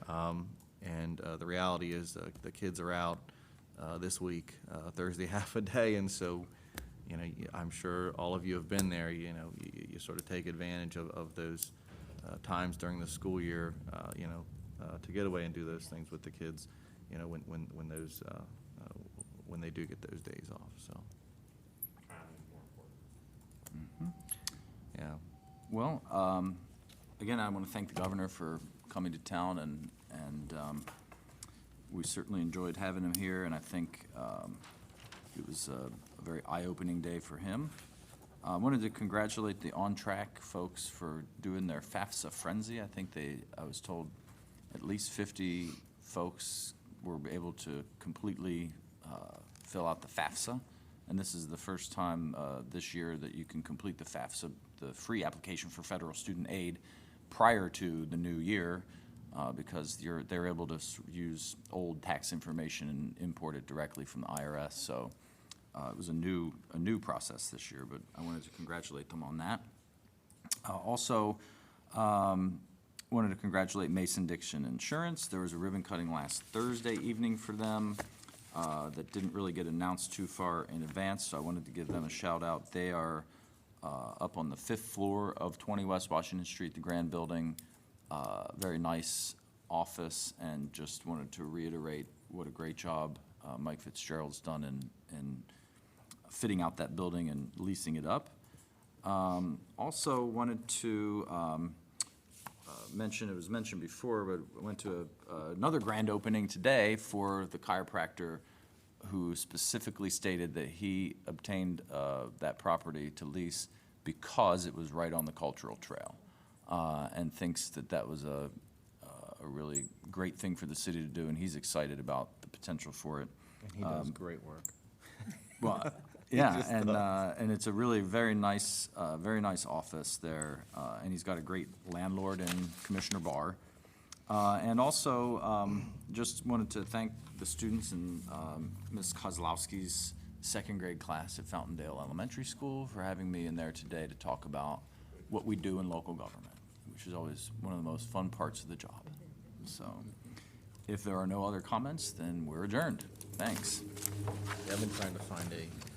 and the reality is the kids are out this week, Thursday half a day, and so, I'm sure all of you have been there, you sort of take advantage of those times during the school year, to get away and do those things with the kids, when those, when they do get those days off, so. Yeah. Well, again, I want to thank the governor for coming to town, and we certainly enjoyed having him here, and I think it was a very eye-opening day for him. I wanted to congratulate the On Track folks for doing their FAFSA frenzy. I think I was told at least 50 folks were able to completely fill out the FAFSA, and this is the first time this year that you can complete the FAFSA, the free application for federal student aid, prior to the new year, because they're able to use old tax information and import it directly from the IRS. So it was a new process this year, but I wanted to congratulate them on that. Also, wanted to congratulate Mason-Dixon Insurance. There was a ribbon cutting last Thursday evening for them that didn't really get announced too far in advance, so I wanted to give them a shout out. They are up on the 5th floor of 20 West Washington Street, the Grand Building. Very nice office, and just wanted to reiterate what a great job Mike Fitzgerald's done in fitting out that building and leasing it up. Also wanted to mention, it was mentioned before, but I went to another grand opening today for the chiropractor who specifically stated that he obtained that property to lease because it was right on the cultural trail, and thinks that was a really great thing for the city to do, and he's excited about the potential for it. And he does great work. Well, yeah, and it's a really very nice office there, and he's got a great landlord in Commissioner Barr. And also, just wanted to thank the students in Ms. Kozlowski's second grade class at Fountaindale Elementary School for having me in there today to talk about what we do in local government, which is always one of the most fun parts of the job. So, if there are no other comments, then we're adjourned. Thanks. Yeah, I've been trying to find a